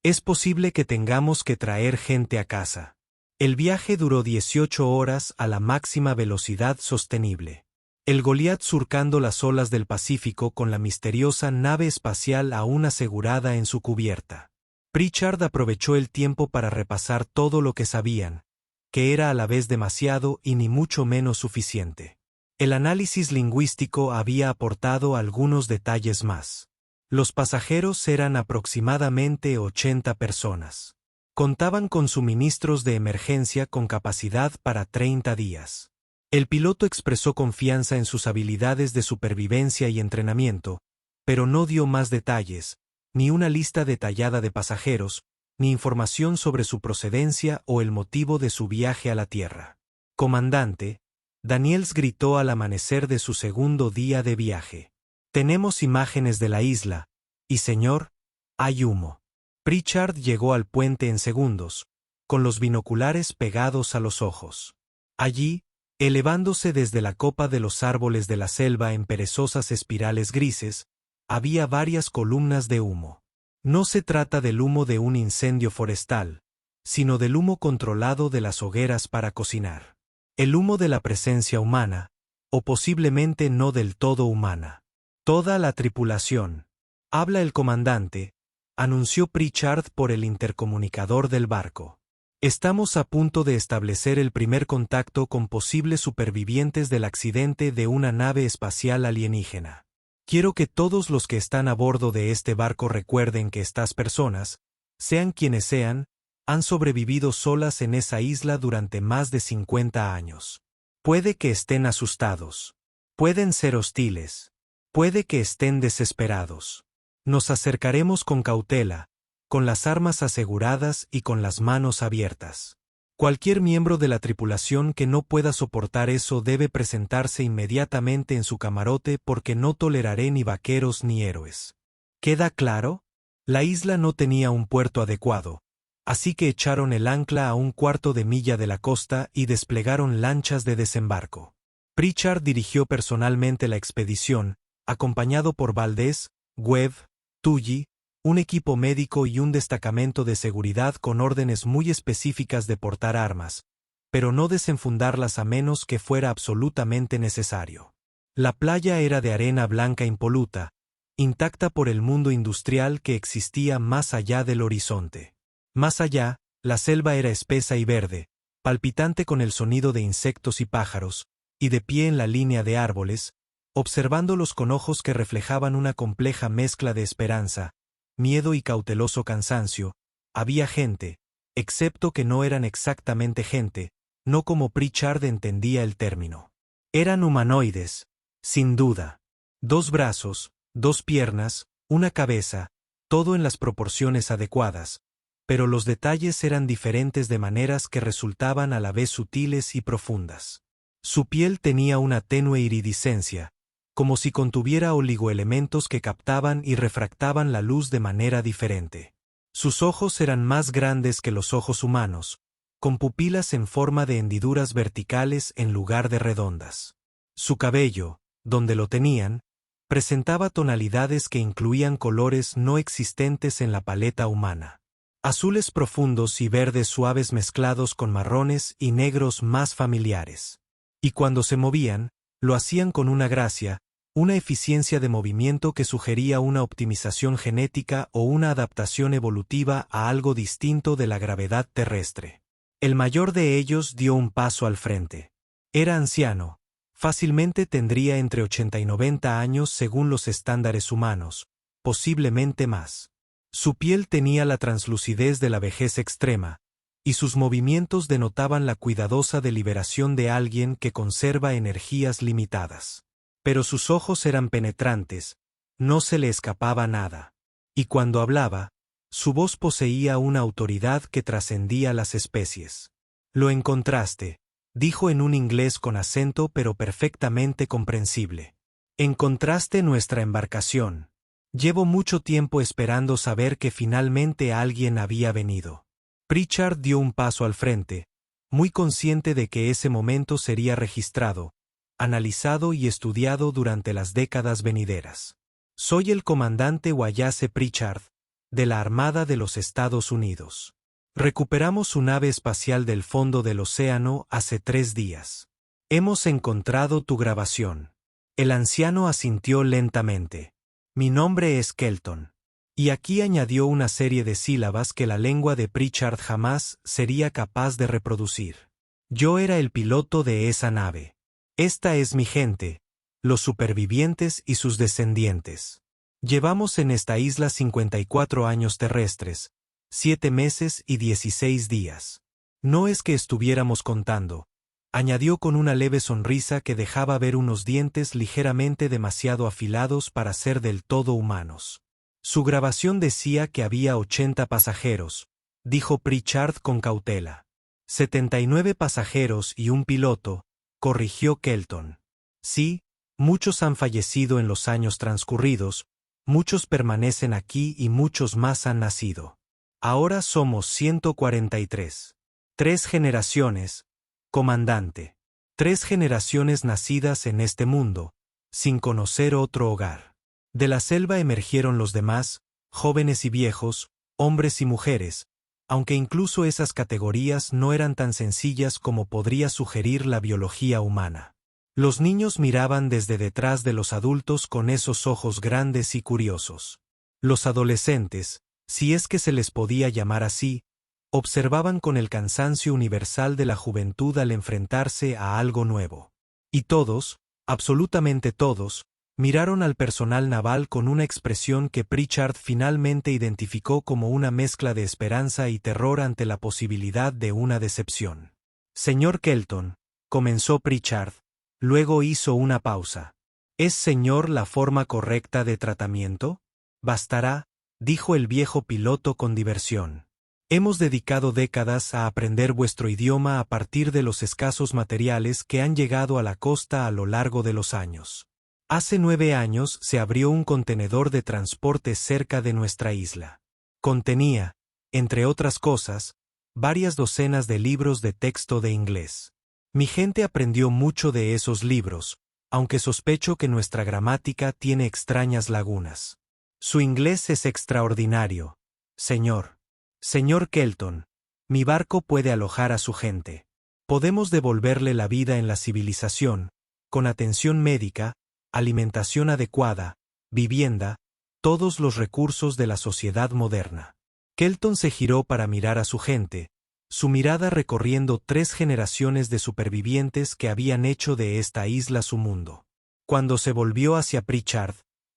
Es posible que tengamos que traer gente a casa. El viaje duró 18 horas a la máxima velocidad sostenible. El Goliath surcando las olas del Pacífico con la misteriosa nave espacial aún asegurada en su cubierta. Pritchard aprovechó el tiempo para repasar todo lo que sabían, que era a la vez demasiado y ni mucho menos suficiente. El análisis lingüístico había aportado algunos detalles más. Los pasajeros eran aproximadamente 80 personas. Contaban con suministros de emergencia con capacidad para 30 días. El piloto expresó confianza en sus habilidades de supervivencia y entrenamiento, pero no dio más detalles, ni una lista detallada de pasajeros, ni información sobre su procedencia o el motivo de su viaje a la Tierra. Comandante, Daniels gritó al amanecer de su segundo día de viaje. Tenemos imágenes de la isla, y señor, hay humo. Pritchard llegó al puente en segundos, con los binoculares pegados a los ojos. Allí, elevándose desde la copa de los árboles de la selva en perezosas espirales grises, había varias columnas de humo. No se trata del humo de un incendio forestal, sino del humo controlado de las hogueras para cocinar. El humo de la presencia humana, o posiblemente no del todo humana. Toda la tripulación. Habla el comandante, anunció Pritchard por el intercomunicador del barco. Estamos a punto de establecer el primer contacto con posibles supervivientes del accidente de una nave espacial alienígena. Quiero que todos los que están a bordo de este barco recuerden que estas personas, sean quienes sean, han sobrevivido solas en esa isla durante más de 50 años. Puede que estén asustados. Pueden ser hostiles. Puede que estén desesperados. Nos acercaremos con cautela, con las armas aseguradas y con las manos abiertas. Cualquier miembro de la tripulación que no pueda soportar eso debe presentarse inmediatamente en su camarote porque no toleraré ni vaqueros ni héroes. ¿Queda claro? La isla no tenía un puerto adecuado, así que echaron el ancla a un cuarto de milla de la costa y desplegaron lanchas de desembarco. Pritchard dirigió personalmente la expedición, acompañado por Valdés, Webb, Tully, un equipo médico y un destacamento de seguridad con órdenes muy específicas de portar armas, pero no desenfundarlas a menos que fuera absolutamente necesario. La playa era de arena blanca impoluta, intacta por el mundo industrial que existía más allá del horizonte. Más allá, la selva era espesa y verde, palpitante con el sonido de insectos y pájaros, y de pie en la línea de árboles, observándolos con ojos que reflejaban una compleja mezcla de esperanza, miedo y cauteloso cansancio, había gente, excepto que no eran exactamente gente, no como Pritchard entendía el término. Eran humanoides, sin duda. 2 brazos, 2 piernas, una cabeza, todo en las proporciones adecuadas, pero los detalles eran diferentes de maneras que resultaban a la vez sutiles y profundas. Su piel tenía una tenue iridiscencia, como si contuviera oligoelementos que captaban y refractaban la luz de manera diferente. Sus ojos eran más grandes que los ojos humanos, con pupilas en forma de hendiduras verticales en lugar de redondas. Su cabello, donde lo tenían, presentaba tonalidades que incluían colores no existentes en la paleta humana. Azules profundos y verdes suaves mezclados con marrones y negros más familiares. Y cuando se movían, lo hacían con una gracia, una eficiencia de movimiento que sugería una optimización genética o una adaptación evolutiva a algo distinto de la gravedad terrestre. El mayor de ellos dio un paso al frente. Era anciano. Fácilmente tendría entre 80 y 90 años según los estándares humanos, posiblemente más. Su piel tenía la translucidez de la vejez extrema, y sus movimientos denotaban la cuidadosa deliberación de alguien que conserva energías limitadas. Pero sus ojos eran penetrantes, no se le escapaba nada. Y cuando hablaba, su voz poseía una autoridad que trascendía las especies. Lo encontraste, dijo en un inglés con acento pero perfectamente comprensible. Encontraste nuestra embarcación. Llevo mucho tiempo esperando saber que finalmente alguien había venido. Pritchard dio un paso al frente, muy consciente de que ese momento sería registrado, analizado y estudiado durante las décadas venideras. Soy el comandante Wallace Pritchard, de la Armada de los Estados Unidos. Recuperamos su nave espacial del fondo del océano hace 3 días. Hemos encontrado tu grabación. El anciano asintió lentamente. Mi nombre es Kelton. Y aquí añadió una serie de sílabas que la lengua de Pritchard jamás sería capaz de reproducir. Yo era el piloto de esa nave. Esta es mi gente, los supervivientes y sus descendientes. Llevamos en esta isla 54 años terrestres, 7 meses y 16 días. No es que estuviéramos contando, añadió con una leve sonrisa que dejaba ver unos dientes ligeramente demasiado afilados para ser del todo humanos. Su grabación decía que había 80 pasajeros, dijo Pritchard con cautela. 79 pasajeros y un piloto, corrigió Kelton. Sí, muchos han fallecido en los años transcurridos, muchos permanecen aquí y muchos más han nacido. Ahora somos 143. 3 generaciones, comandante. 3 generaciones nacidas en este mundo, sin conocer otro hogar. De la selva emergieron los demás, jóvenes y viejos, hombres y mujeres, aunque incluso esas categorías no eran tan sencillas como podría sugerir la biología humana. Los niños miraban desde detrás de los adultos con esos ojos grandes y curiosos. Los adolescentes, si es que se les podía llamar así, observaban con el cansancio universal de la juventud al enfrentarse a algo nuevo. Y todos, absolutamente todos, miraron al personal naval con una expresión que Pritchard finalmente identificó como una mezcla de esperanza y terror ante la posibilidad de una decepción. Señor Kelton, comenzó Pritchard, luego hizo una pausa. ¿Es señor la forma correcta de tratamiento? Bastará, dijo el viejo piloto con diversión. Hemos dedicado décadas a aprender vuestro idioma a partir de los escasos materiales que han llegado a la costa a lo largo de los años. Hace 9 años se abrió un contenedor de transporte cerca de nuestra isla. Contenía, entre otras cosas, varias docenas de libros de texto de inglés. Mi gente aprendió mucho de esos libros, aunque sospecho que nuestra gramática tiene extrañas lagunas. Su inglés es extraordinario, señor. Señor Kelton, mi barco puede alojar a su gente. Podemos devolverle la vida en la civilización, con atención médica, alimentación adecuada, vivienda, todos los recursos de la sociedad moderna. Kelton se giró para mirar a su gente, su mirada recorriendo 3 generaciones de supervivientes que habían hecho de esta isla su mundo. Cuando se volvió hacia Pritchard,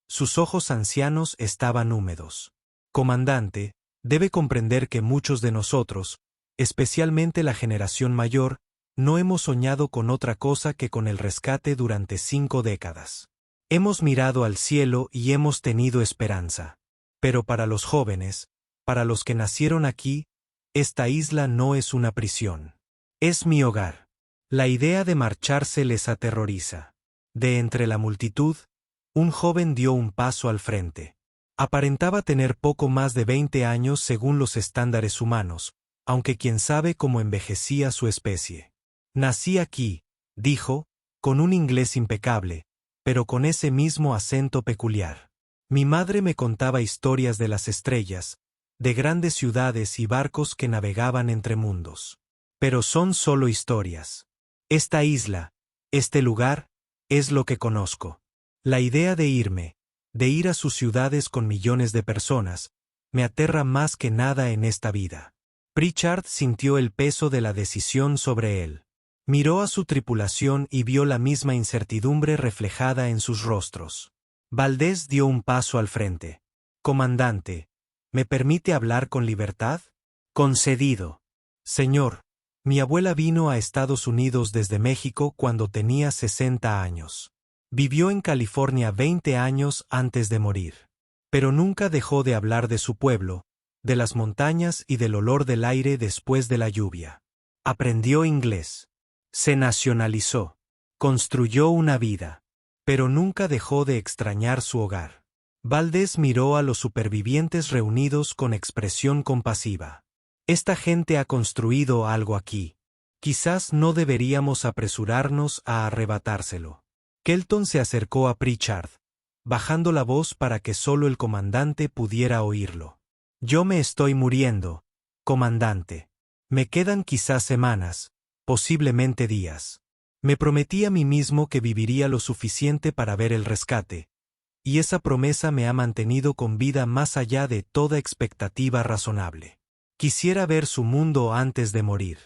sus ojos ancianos estaban húmedos. Comandante, debe comprender que muchos de nosotros, especialmente la generación mayor, no hemos soñado con otra cosa que con el rescate durante 5 décadas. Hemos mirado al cielo y hemos tenido esperanza. Pero para los jóvenes, para los que nacieron aquí, esta isla no es una prisión. Es mi hogar. La idea de marcharse les aterroriza. De entre la multitud, un joven dio un paso al frente. Aparentaba tener poco más de 20 años según los estándares humanos, aunque quién sabe cómo envejecía su especie. Nací aquí, dijo, con un inglés impecable, pero con ese mismo acento peculiar. Mi madre me contaba historias de las estrellas, de grandes ciudades y barcos que navegaban entre mundos. Pero son solo historias. Esta isla, este lugar, es lo que conozco. La idea de irme, de ir a sus ciudades con millones de personas, me aterra más que nada en esta vida. Pritchard sintió el peso de la decisión sobre él. Miró a su tripulación y vio la misma incertidumbre reflejada en sus rostros. Valdés dio un paso al frente. «Comandante, ¿me permite hablar con libertad?» «Concedido. Señor, mi abuela vino a Estados Unidos desde México cuando tenía 60 años. Vivió en California 20 años antes de morir. Pero nunca dejó de hablar de su pueblo, de las montañas y del olor del aire después de la lluvia. Aprendió inglés. Se nacionalizó. Construyó una vida. Pero nunca dejó de extrañar su hogar». Valdés miró a los supervivientes reunidos con expresión compasiva. «Esta gente ha construido algo aquí. Quizás no deberíamos apresurarnos a arrebatárselo». Kelton se acercó a Pritchard, bajando la voz para que solo el comandante pudiera oírlo. «Yo me estoy muriendo, comandante. Me quedan quizás semanas, posiblemente días. Me prometí a mí mismo que viviría lo suficiente para ver el rescate, y esa promesa me ha mantenido con vida más allá de toda expectativa razonable. Quisiera ver su mundo antes de morir.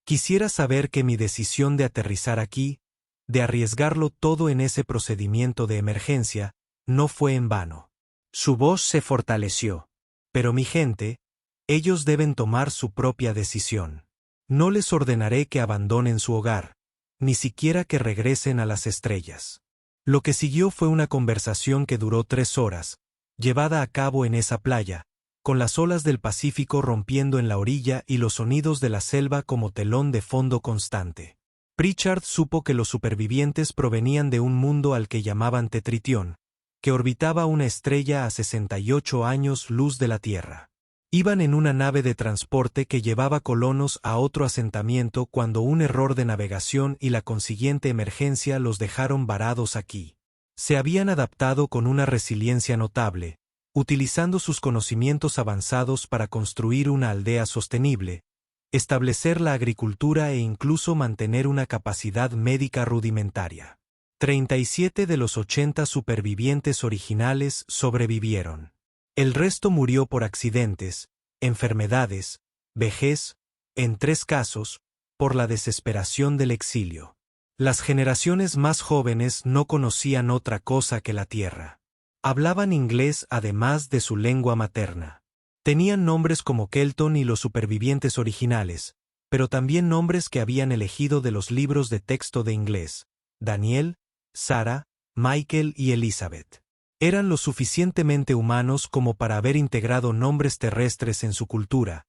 Quisiera saber que mi decisión de aterrizar aquí, de arriesgarlo todo en ese procedimiento de emergencia, no fue en vano». Su voz se fortaleció. «Pero mi gente, ellos deben tomar su propia decisión. No les ordenaré que abandonen su hogar, ni siquiera que regresen a las estrellas». Lo que siguió fue una conversación que duró 3 horas, llevada a cabo en esa playa, con las olas del Pacífico rompiendo en la orilla y los sonidos de la selva como telón de fondo constante. Pritchard supo que los supervivientes provenían de un mundo al que llamaban Tetritión, que orbitaba una estrella a 68 años luz de la Tierra. Iban en una nave de transporte que llevaba colonos a otro asentamiento cuando un error de navegación y la consiguiente emergencia los dejaron varados aquí. Se habían adaptado con una resiliencia notable, utilizando sus conocimientos avanzados para construir una aldea sostenible, establecer la agricultura e incluso mantener una capacidad médica rudimentaria. 37 de los 80 supervivientes originales sobrevivieron. El resto murió por accidentes, enfermedades, vejez, en 3 casos, por la desesperación del exilio. Las generaciones más jóvenes no conocían otra cosa que la tierra. Hablaban inglés además de su lengua materna. Tenían nombres como Kelton y los supervivientes originales, pero también nombres que habían elegido de los libros de texto de inglés: Daniel, Sarah, Michael y Elizabeth. Eran lo suficientemente humanos como para haber integrado nombres terrestres en su cultura,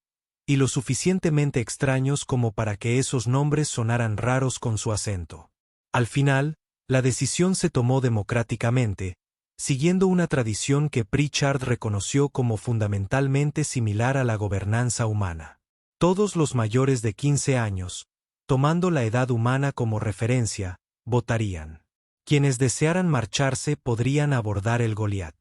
y lo suficientemente extraños como para que esos nombres sonaran raros con su acento. Al final, la decisión se tomó democráticamente, siguiendo una tradición que Pritchard reconoció como fundamentalmente similar a la gobernanza humana. Todos los mayores de 15 años, tomando la edad humana como referencia, votarían. Quienes desearan marcharse podrían abordar el Goliat.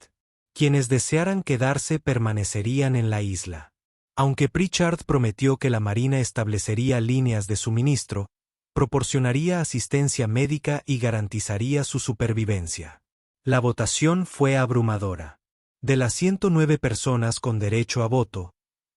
Quienes desearan quedarse permanecerían en la isla. Aunque Pritchard prometió que la Marina establecería líneas de suministro, proporcionaría asistencia médica y garantizaría su supervivencia. La votación fue abrumadora. De las 109 personas con derecho a voto,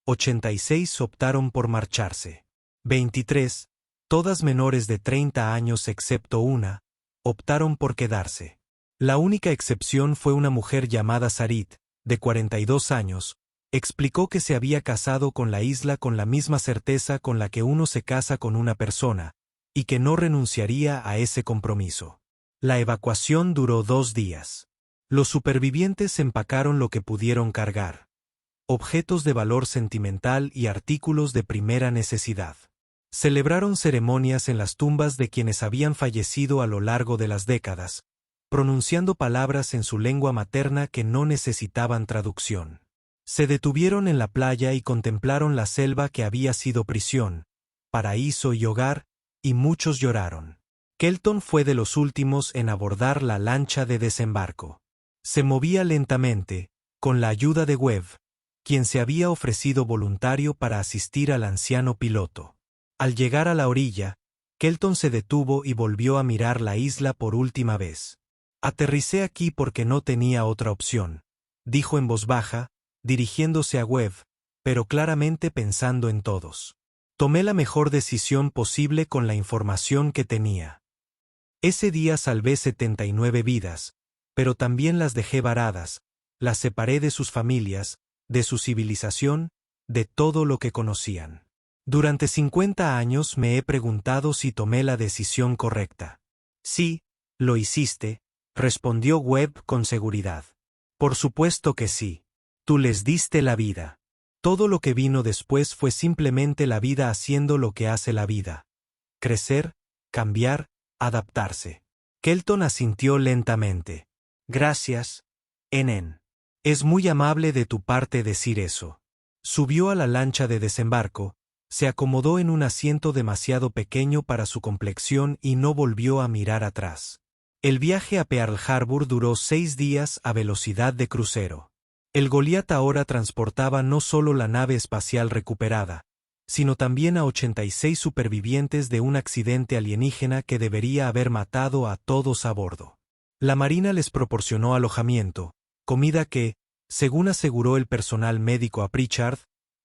86 optaron por marcharse. 23, todas menores de 30 años excepto una, optaron por quedarse. La única excepción fue una mujer llamada Sarit, de 42 años, explicó que se había casado con la isla con la misma certeza con la que uno se casa con una persona, y que no renunciaría a ese compromiso. La evacuación duró 2 días. Los supervivientes empacaron lo que pudieron cargar: objetos de valor sentimental y artículos de primera necesidad. Celebraron ceremonias en las tumbas de quienes habían fallecido a lo largo de las décadas, pronunciando palabras en su lengua materna que no necesitaban traducción. Se detuvieron en la playa y contemplaron la selva que había sido prisión, paraíso y hogar, y muchos lloraron. Kelton fue de los últimos en abordar la lancha de desembarco. Se movía lentamente, con la ayuda de Webb, quien se había ofrecido voluntario para asistir al anciano piloto. Al llegar a la orilla, Kelton se detuvo y volvió a mirar la isla por última vez. «Aterricé aquí porque no tenía otra opción», dijo en voz baja, dirigiéndose a Webb, pero claramente pensando en todos. Tomé la mejor decisión posible con la información que tenía. Ese día salvé 79 vidas, pero también las dejé varadas, las separé de sus familias, de su civilización, de todo lo que conocían. Durante 50 años me he preguntado si tomé la decisión correcta. Sí, lo hiciste, respondió Webb con seguridad. Por supuesto que sí. Tú les diste la vida. Todo lo que vino después fue simplemente la vida haciendo lo que hace la vida. Crecer, cambiar, adaptarse. Kelton asintió lentamente. Gracias, Enen. Es muy amable de tu parte decir eso. Subió a la lancha de desembarco, se acomodó en un asiento demasiado pequeño para su complexión y no volvió a mirar atrás. El viaje a Pearl Harbor duró 6 días a velocidad de crucero. El Goliath ahora transportaba no solo la nave espacial recuperada, sino también a 86 supervivientes de un accidente alienígena que debería haber matado a todos a bordo. La Marina les proporcionó alojamiento, comida que, según aseguró el personal médico a Pritchard,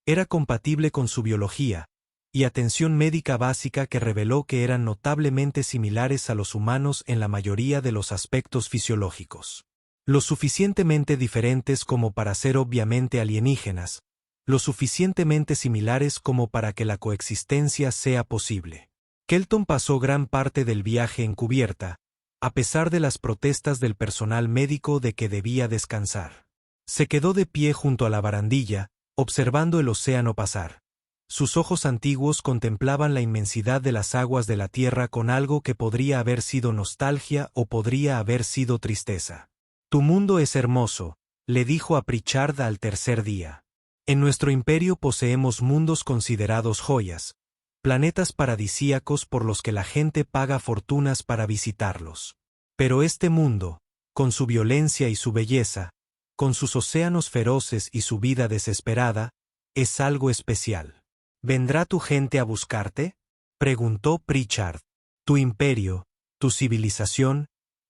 era compatible con su biología, y atención médica básica que reveló que eran notablemente similares a los humanos en la mayoría de los aspectos fisiológicos. Lo suficientemente diferentes como para ser obviamente alienígenas, lo suficientemente similares como para que la coexistencia sea posible. Kelton pasó gran parte del viaje en cubierta, a pesar de las protestas del personal médico de que debía descansar. Se quedó de pie junto a la barandilla, observando el océano pasar. Sus ojos antiguos contemplaban la inmensidad de las aguas de la tierra con algo que podría haber sido nostalgia o podría haber sido tristeza. Tu mundo es hermoso, le dijo a Pritchard al tercer día. En nuestro imperio poseemos mundos considerados joyas, planetas paradisíacos por los que la gente paga fortunas para visitarlos. Pero este mundo, con su violencia y su belleza, con sus océanos feroces y su vida desesperada, es algo especial. ¿Vendrá tu gente a buscarte?, preguntó Pritchard. ¿Tu imperio, tu civilización,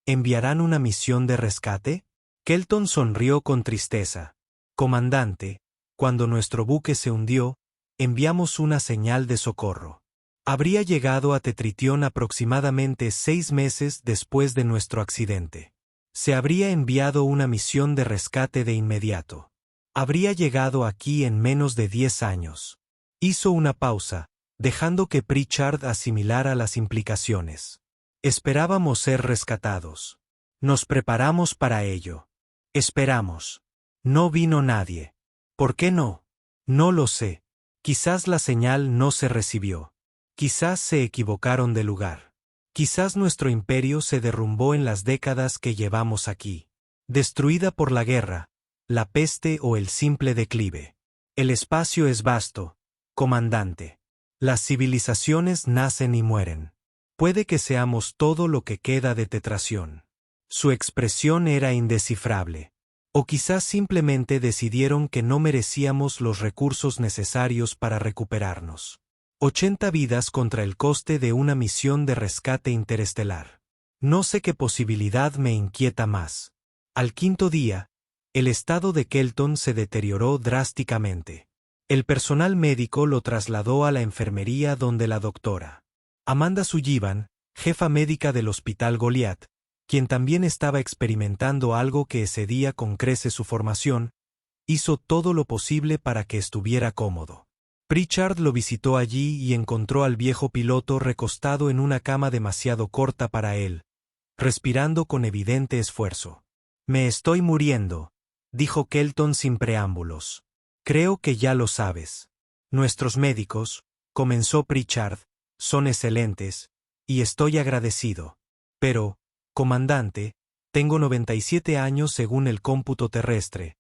enviarán una misión de rescate? Kelton sonrió con tristeza. Comandante, cuando nuestro buque se hundió, enviamos una señal de socorro. Habría llegado a Tetritión aproximadamente 6 meses después de nuestro accidente. Se habría enviado una misión de rescate de inmediato. Habría llegado aquí en menos de 10 años. Hizo una pausa, dejando que Pritchard asimilara las implicaciones. Esperábamos ser rescatados. Nos preparamos para ello. Esperamos. No vino nadie. ¿Por qué no? No lo sé. Quizás la señal no se recibió. Quizás se equivocaron de lugar. Quizás nuestro imperio se derrumbó en las décadas que llevamos aquí. Destruida por la guerra, la peste o el simple declive. El espacio es vasto, comandante. Las civilizaciones nacen y mueren. Puede que seamos todo lo que queda de Tetración. Su expresión era indescifrable. O quizás simplemente decidieron que no merecíamos los recursos necesarios para recuperarnos. 80 vidas contra el coste de una misión de rescate interestelar. No sé qué posibilidad me inquieta más. Al quinto día, el estado de Kelton se deterioró drásticamente. El personal médico lo trasladó a la enfermería donde la doctora Amanda Sullivan, jefa médica del Hospital Goliath, quien también estaba experimentando algo que excedía con creces su formación, hizo todo lo posible para que estuviera cómodo. Pritchard lo visitó allí y encontró al viejo piloto recostado en una cama demasiado corta para él, respirando con evidente esfuerzo. Me estoy muriendo, dijo Kelton sin preámbulos. Creo que ya lo sabes. Nuestros médicos, comenzó Pritchard, son excelentes, y estoy agradecido. Pero, comandante, tengo 97 años según el cómputo terrestre,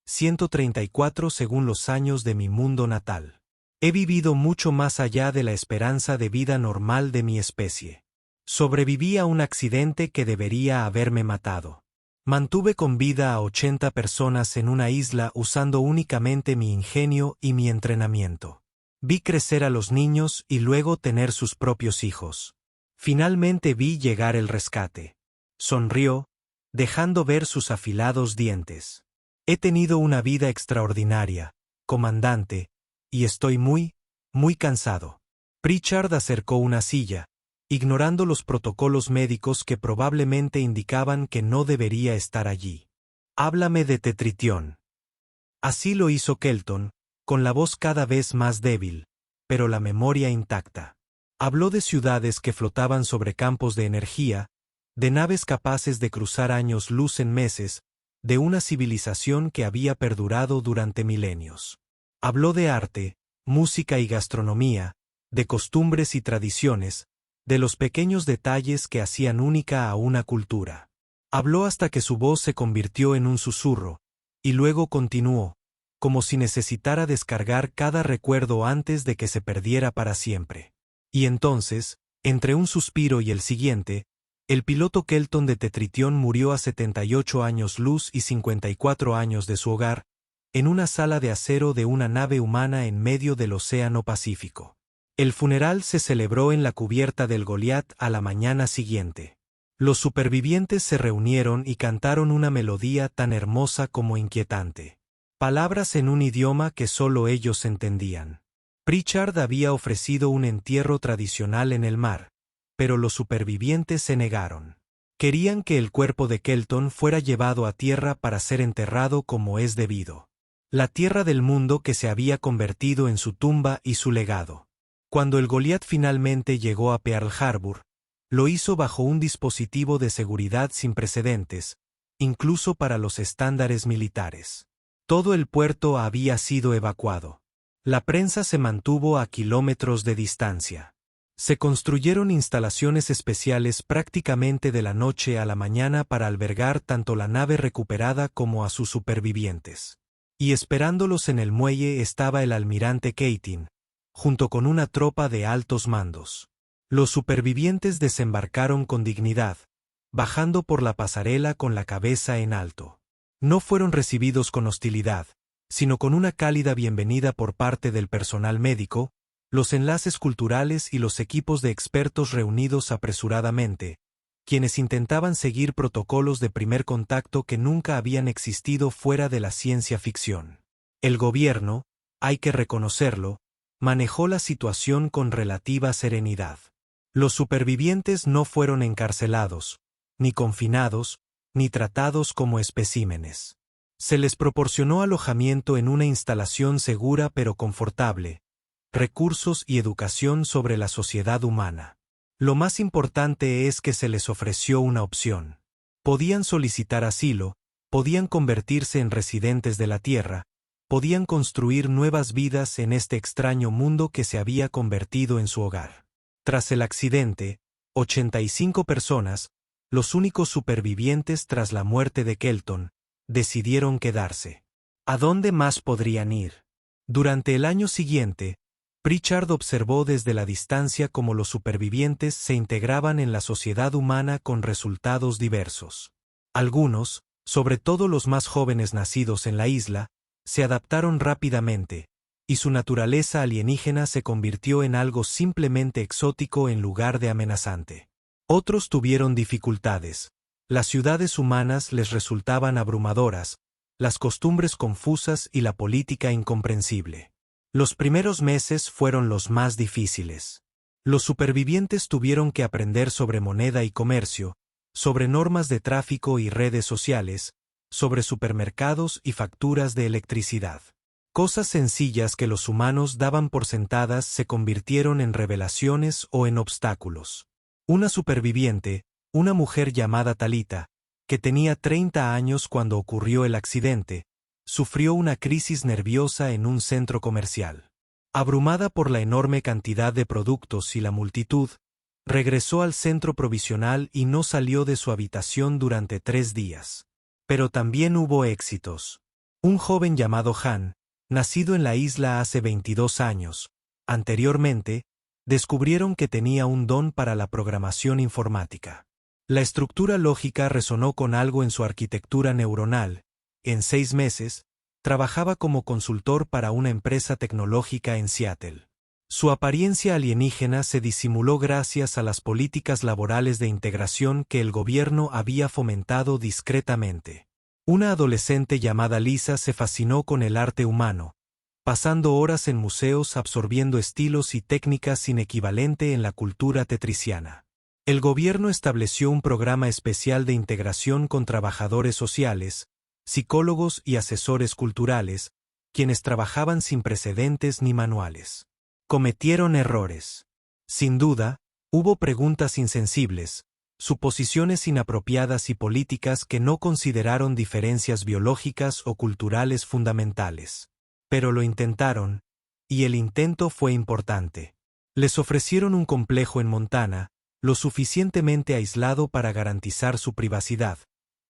134 según los años de mi mundo natal. He vivido mucho más allá de la esperanza de vida normal de mi especie. Sobreviví a un accidente que debería haberme matado. Mantuve con vida a 80 personas en una isla usando únicamente mi ingenio y mi entrenamiento. Vi crecer a los niños y luego tener sus propios hijos. Finalmente vi llegar el rescate. Sonrió, dejando ver sus afilados dientes. He tenido una vida extraordinaria, comandante, y estoy muy cansado. Pritchard acercó una silla, ignorando los protocolos médicos que probablemente indicaban que no debería estar allí. Háblame de tetritión. Así lo hizo Kelton, con la voz cada vez más débil, pero la memoria intacta. Habló de ciudades que flotaban sobre campos de energía, de naves capaces de cruzar años luz en meses, de una civilización que había perdurado durante milenios. Habló de arte, música y gastronomía, de costumbres y tradiciones, de los pequeños detalles que hacían única a una cultura. Habló hasta que su voz se convirtió en un susurro, y luego continuó, como si necesitara descargar cada recuerdo antes de que se perdiera para siempre. Y entonces, entre un suspiro y el siguiente, el piloto Kelton de Tetritión murió a 78 años luz y 54 años de su hogar, en una sala de acero de una nave humana en medio del Océano Pacífico. El funeral se celebró en la cubierta del Goliat a la mañana siguiente. Los supervivientes se reunieron y cantaron una melodía tan hermosa como inquietante. Palabras en un idioma que solo ellos entendían. Pritchard había ofrecido un entierro tradicional en el mar, pero los supervivientes se negaron. Querían que el cuerpo de Kelton fuera llevado a tierra para ser enterrado como es debido. La tierra del mundo que se había convertido en su tumba y su legado. Cuando el Goliat finalmente llegó a Pearl Harbor, lo hizo bajo un dispositivo de seguridad sin precedentes, incluso para los estándares militares. Todo el puerto había sido evacuado. La prensa se mantuvo a kilómetros de distancia. Se construyeron instalaciones especiales prácticamente de la noche a la mañana para albergar tanto la nave recuperada como a sus supervivientes. Y esperándolos en el muelle estaba el almirante Keating, junto con una tropa de altos mandos. Los supervivientes desembarcaron con dignidad, bajando por la pasarela con la cabeza en alto. No fueron recibidos con hostilidad, sino con una cálida bienvenida por parte del personal médico, los enlaces culturales y los equipos de expertos reunidos apresuradamente, quienes intentaban seguir protocolos de primer contacto que nunca habían existido fuera de la ciencia ficción. El gobierno, hay que reconocerlo, manejó la situación con relativa serenidad. Los supervivientes no fueron encarcelados, ni confinados, ni tratados como especímenes. Se les proporcionó alojamiento en una instalación segura pero confortable, recursos y educación sobre la sociedad humana. Lo más importante es que se les ofreció una opción. Podían solicitar asilo, podían convertirse en residentes de la Tierra, podían construir nuevas vidas en este extraño mundo que se había convertido en su hogar. Tras el accidente, 85 personas, los únicos supervivientes tras la muerte de Kelton, decidieron quedarse. ¿A dónde más podrían ir? Durante el año siguiente, Pritchard observó desde la distancia cómo los supervivientes se integraban en la sociedad humana con resultados diversos. Algunos, sobre todo los más jóvenes nacidos en la isla, se adaptaron rápidamente, y su naturaleza alienígena se convirtió en algo simplemente exótico en lugar de amenazante. Otros tuvieron dificultades. Las ciudades humanas les resultaban abrumadoras, las costumbres confusas y la política incomprensible. Los primeros meses fueron los más difíciles. Los supervivientes tuvieron que aprender sobre moneda y comercio, sobre normas de tráfico y redes sociales, sobre supermercados y facturas de electricidad. Cosas sencillas que los humanos daban por sentadas se convirtieron en revelaciones o en obstáculos. Una superviviente, una mujer llamada Talita, que tenía 30 años cuando ocurrió el accidente, sufrió una crisis nerviosa en un centro comercial. Abrumada por la enorme cantidad de productos y la multitud, regresó al centro provisional y no salió de su habitación durante 3 días. Pero también hubo éxitos. Un joven llamado Han, nacido en la isla hace 22 años, anteriormente, descubrieron que tenía un don para la programación informática. La estructura lógica resonó con algo en su arquitectura neuronal. En 6 meses, trabajaba como consultor para una empresa tecnológica en Seattle. Su apariencia alienígena se disimuló gracias a las políticas laborales de integración que el gobierno había fomentado discretamente. Una adolescente llamada Lisa se fascinó con el arte humano, pasando horas en museos absorbiendo estilos y técnicas sin equivalente en la cultura tetriciana. El gobierno estableció un programa especial de integración con trabajadores sociales, psicólogos y asesores culturales, quienes trabajaban sin precedentes ni manuales. Cometieron errores. Sin duda, hubo preguntas insensibles, suposiciones inapropiadas y políticas que no consideraron diferencias biológicas o culturales fundamentales. Pero lo intentaron, y el intento fue importante. Les ofrecieron un complejo en Montana, lo suficientemente aislado para garantizar su privacidad,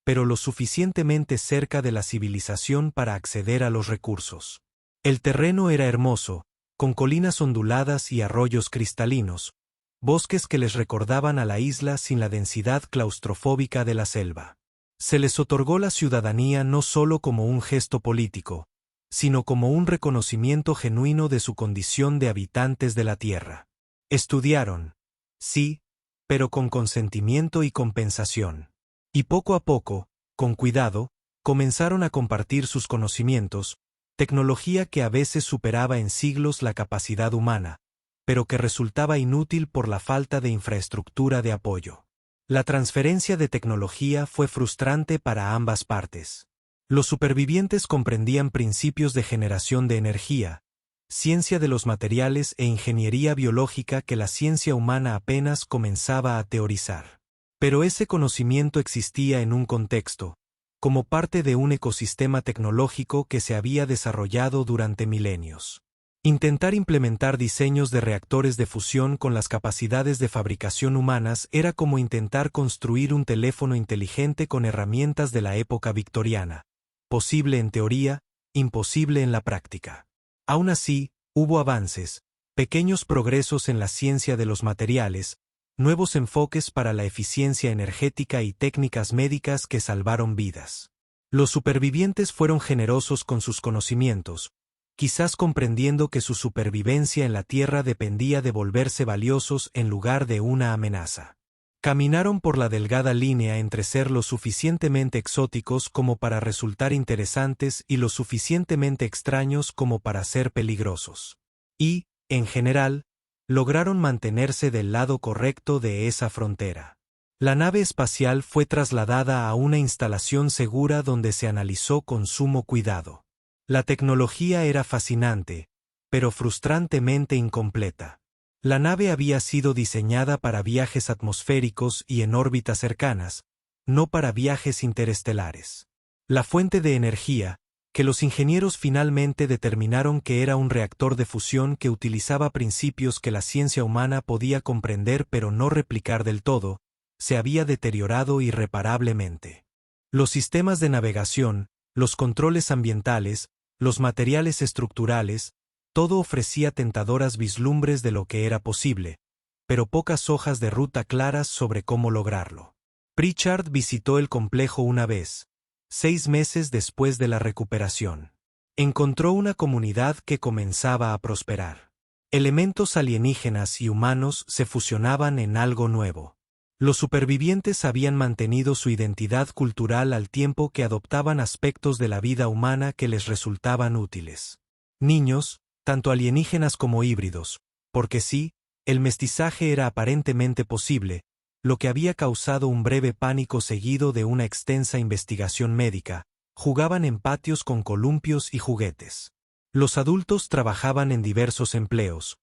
pero lo suficientemente cerca de la civilización para acceder a los recursos. El terreno era hermoso, con colinas onduladas y arroyos cristalinos, bosques que les recordaban a la isla sin la densidad claustrofóbica de la selva. Se les otorgó la ciudadanía no solo como un gesto político, sino como un reconocimiento genuino de su condición de habitantes de la tierra. Estudiaron, sí, pero con consentimiento y compensación. Y poco a poco, con cuidado, comenzaron a compartir sus conocimientos, tecnología que a veces superaba en siglos la capacidad humana, pero que resultaba inútil por la falta de infraestructura de apoyo. La transferencia de tecnología fue frustrante para ambas partes. Los supervivientes comprendían principios de generación de energía, ciencia de los materiales e ingeniería biológica que la ciencia humana apenas comenzaba a teorizar. Pero ese conocimiento existía en un contexto, como parte de un ecosistema tecnológico que se había desarrollado durante milenios. Intentar implementar diseños de reactores de fusión con las capacidades de fabricación humanas era como intentar construir un teléfono inteligente con herramientas de la época victoriana. Posible en teoría, imposible en la práctica. Aún así, hubo avances, pequeños progresos en la ciencia de los materiales, nuevos enfoques para la eficiencia energética y técnicas médicas que salvaron vidas. Los supervivientes fueron generosos con sus conocimientos, quizás comprendiendo que su supervivencia en la Tierra dependía de volverse valiosos en lugar de una amenaza. Caminaron por la delgada línea entre ser lo suficientemente exóticos como para resultar interesantes y lo suficientemente extraños como para ser peligrosos. Y, en general, lograron mantenerse del lado correcto de esa frontera. La nave espacial fue trasladada a una instalación segura donde se analizó con sumo cuidado. La tecnología era fascinante, pero frustrantemente incompleta. La nave había sido diseñada para viajes atmosféricos y en órbitas cercanas, no para viajes interestelares. La fuente de energía, que los ingenieros finalmente determinaron que era un reactor de fusión que utilizaba principios que la ciencia humana podía comprender pero no replicar del todo, se había deteriorado irreparablemente. Los sistemas de navegación, los controles ambientales, los materiales estructurales, todo ofrecía tentadoras vislumbres de lo que era posible, pero pocas hojas de ruta claras sobre cómo lograrlo. Pritchard visitó el complejo una vez, 6 meses después de la recuperación. Encontró una comunidad que comenzaba a prosperar. Elementos alienígenas y humanos se fusionaban en algo nuevo. Los supervivientes habían mantenido su identidad cultural al tiempo que adoptaban aspectos de la vida humana que les resultaban útiles. Niños, tanto alienígenas como híbridos, porque sí, el mestizaje era aparentemente posible, lo que había causado un breve pánico seguido de una extensa investigación médica, jugaban en patios con columpios y juguetes. Los adultos trabajaban en diversos empleos.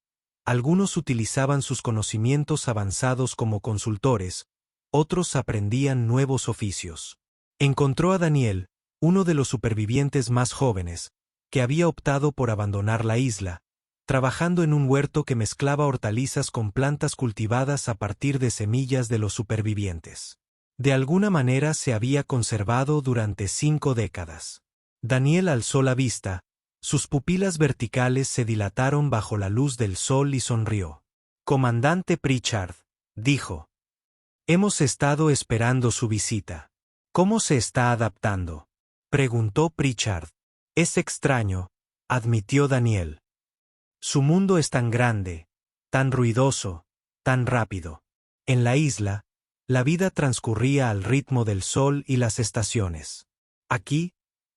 Algunos utilizaban sus conocimientos avanzados como consultores, otros aprendían nuevos oficios. Encontró a Daniel, uno de los supervivientes más jóvenes, que había optado por abandonar la isla, trabajando en un huerto que mezclaba hortalizas con plantas cultivadas a partir de semillas de los supervivientes. De alguna manera se había conservado durante 5 décadas. Daniel alzó la vista, sus pupilas verticales se dilataron bajo la luz del sol y sonrió. «Comandante Pritchard», dijo. «Hemos estado esperando su visita. ¿Cómo se está adaptando?», preguntó Pritchard. «Es extraño», admitió Daniel. «Su mundo es tan grande, tan ruidoso, tan rápido. En la isla, la vida transcurría al ritmo del sol y las estaciones. Aquí,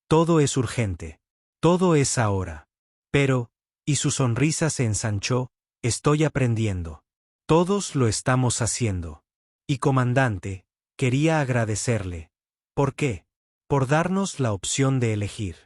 todo es urgente. Todo es ahora. Pero, y su sonrisa se ensanchó, estoy aprendiendo. Todos lo estamos haciendo. Y comandante, quería agradecerle. ¿Por qué? Por darnos la opción de elegir.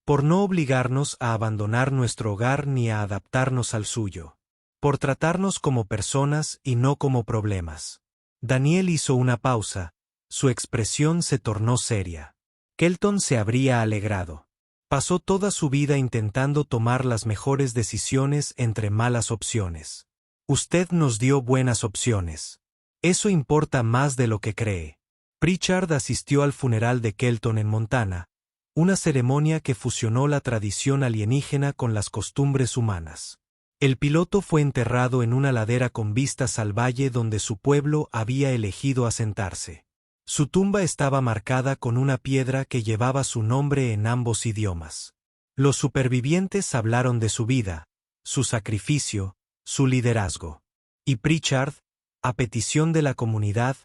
Por no obligarnos a abandonar nuestro hogar ni a adaptarnos al suyo. Por tratarnos como personas y no como problemas. Daniel hizo una pausa, su expresión se tornó seria. Kelton se habría alegrado. Pasó toda su vida intentando tomar las mejores decisiones entre malas opciones. Usted nos dio buenas opciones. Eso importa más de lo que cree. Pritchard asistió al funeral de Kelton en Montana, una ceremonia que fusionó la tradición alienígena con las costumbres humanas. El piloto fue enterrado en una ladera con vistas al valle donde su pueblo había elegido asentarse. Su tumba estaba marcada con una piedra que llevaba su nombre en ambos idiomas. Los supervivientes hablaron de su vida, su sacrificio, su liderazgo. Y Pritchard, a petición de la comunidad,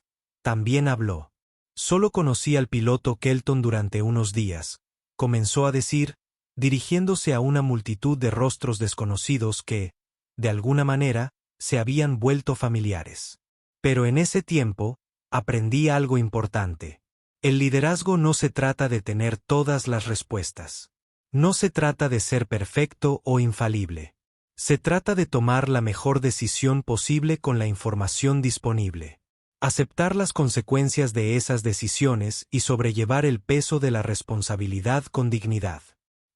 también habló. Solo conocí al piloto Kelton durante unos días, comenzó a decir, dirigiéndose a una multitud de rostros desconocidos que, de alguna manera, se habían vuelto familiares. Pero en ese tiempo, aprendí algo importante. El liderazgo no se trata de tener todas las respuestas. No se trata de ser perfecto o infalible. Se trata de tomar la mejor decisión posible con la información disponible. Aceptar las consecuencias de esas decisiones y sobrellevar el peso de la responsabilidad con dignidad.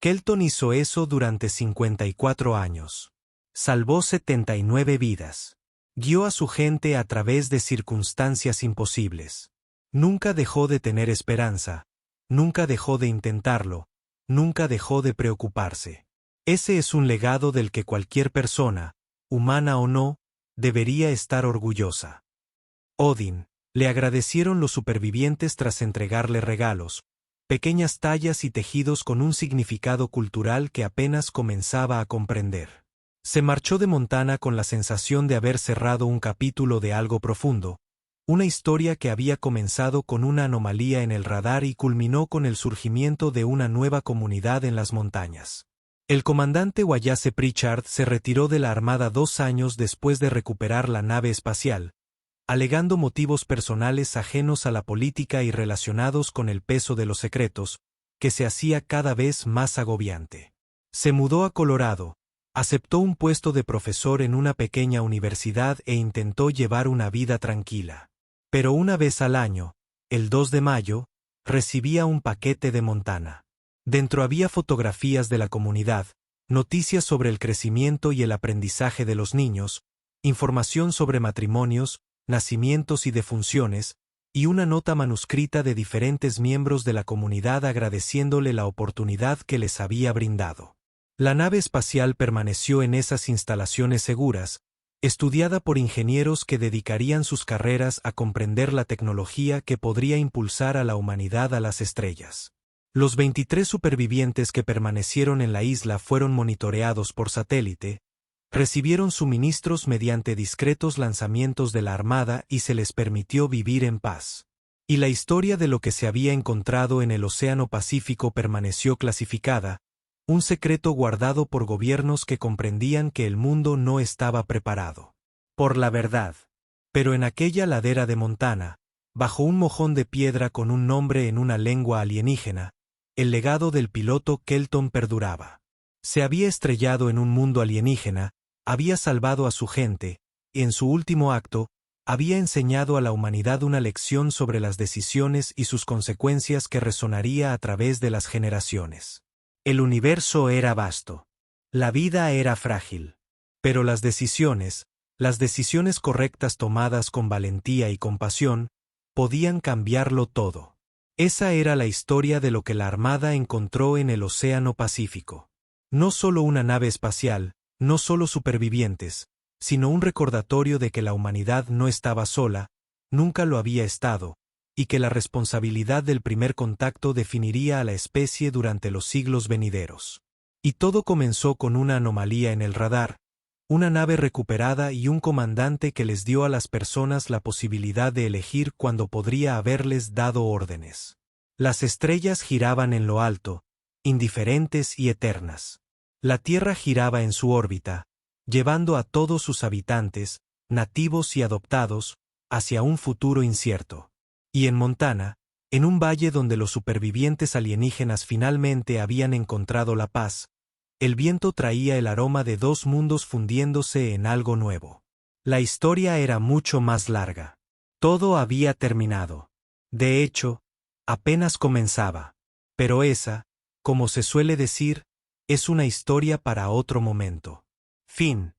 Kelton hizo eso durante 54 años. Salvó 79 vidas. Guió a su gente a través de circunstancias imposibles. Nunca dejó de tener esperanza, nunca dejó de intentarlo, nunca dejó de preocuparse. Ese es un legado del que cualquier persona, humana o no, debería estar orgullosa. Odin, le agradecieron los supervivientes tras entregarle regalos, pequeñas tallas y tejidos con un significado cultural que apenas comenzaba a comprender. Se marchó de Montana con la sensación de haber cerrado un capítulo de algo profundo, una historia que había comenzado con una anomalía en el radar y culminó con el surgimiento de una nueva comunidad en las montañas. El comandante Wallace Pritchard se retiró de la Armada 2 años después de recuperar la nave espacial, alegando motivos personales ajenos a la política y relacionados con el peso de los secretos, que se hacía cada vez más agobiante. Se mudó a Colorado, aceptó un puesto de profesor en una pequeña universidad e intentó llevar una vida tranquila. Pero una vez al año, el 2 de mayo, recibía un paquete de Montana. Dentro había fotografías de la comunidad, noticias sobre el crecimiento y el aprendizaje de los niños, información sobre matrimonios, nacimientos y defunciones, y una nota manuscrita de diferentes miembros de la comunidad agradeciéndole la oportunidad que les había brindado. La nave espacial permaneció en esas instalaciones seguras, estudiada por ingenieros que dedicarían sus carreras a comprender la tecnología que podría impulsar a la humanidad a las estrellas. Los 23 supervivientes que permanecieron en la isla fueron monitoreados por satélite, recibieron suministros mediante discretos lanzamientos de la Armada y se les permitió vivir en paz. Y la historia de lo que se había encontrado en el Océano Pacífico permaneció clasificada, un secreto guardado por gobiernos que comprendían que el mundo no estaba preparado por la verdad. Pero en aquella ladera de Montana, bajo un mojón de piedra con un nombre en una lengua alienígena, el legado del piloto Kelton perduraba. Se había estrellado en un mundo alienígena, había salvado a su gente, y en su último acto, había enseñado a la humanidad una lección sobre las decisiones y sus consecuencias que resonaría a través de las generaciones. El universo era vasto. La vida era frágil. Pero las decisiones correctas tomadas con valentía y compasión, podían cambiarlo todo. Esa era la historia de lo que la Armada encontró en el Océano Pacífico. No solo una nave espacial, no solo supervivientes, sino un recordatorio de que la humanidad no estaba sola, nunca lo había estado, y que la responsabilidad del primer contacto definiría a la especie durante los siglos venideros. Y todo comenzó con una anomalía en el radar, una nave recuperada y un comandante que les dio a las personas la posibilidad de elegir cuando podría haberles dado órdenes. Las estrellas giraban en lo alto, indiferentes y eternas. La Tierra giraba en su órbita, llevando a todos sus habitantes, nativos y adoptados, hacia un futuro incierto. Y en Montana, en un valle donde los supervivientes alienígenas finalmente habían encontrado la paz, el viento traía el aroma de dos mundos fundiéndose en algo nuevo. La historia era mucho más larga. Todo había terminado. De hecho, apenas comenzaba. Pero esa, como se suele decir, es una historia para otro momento. Fin.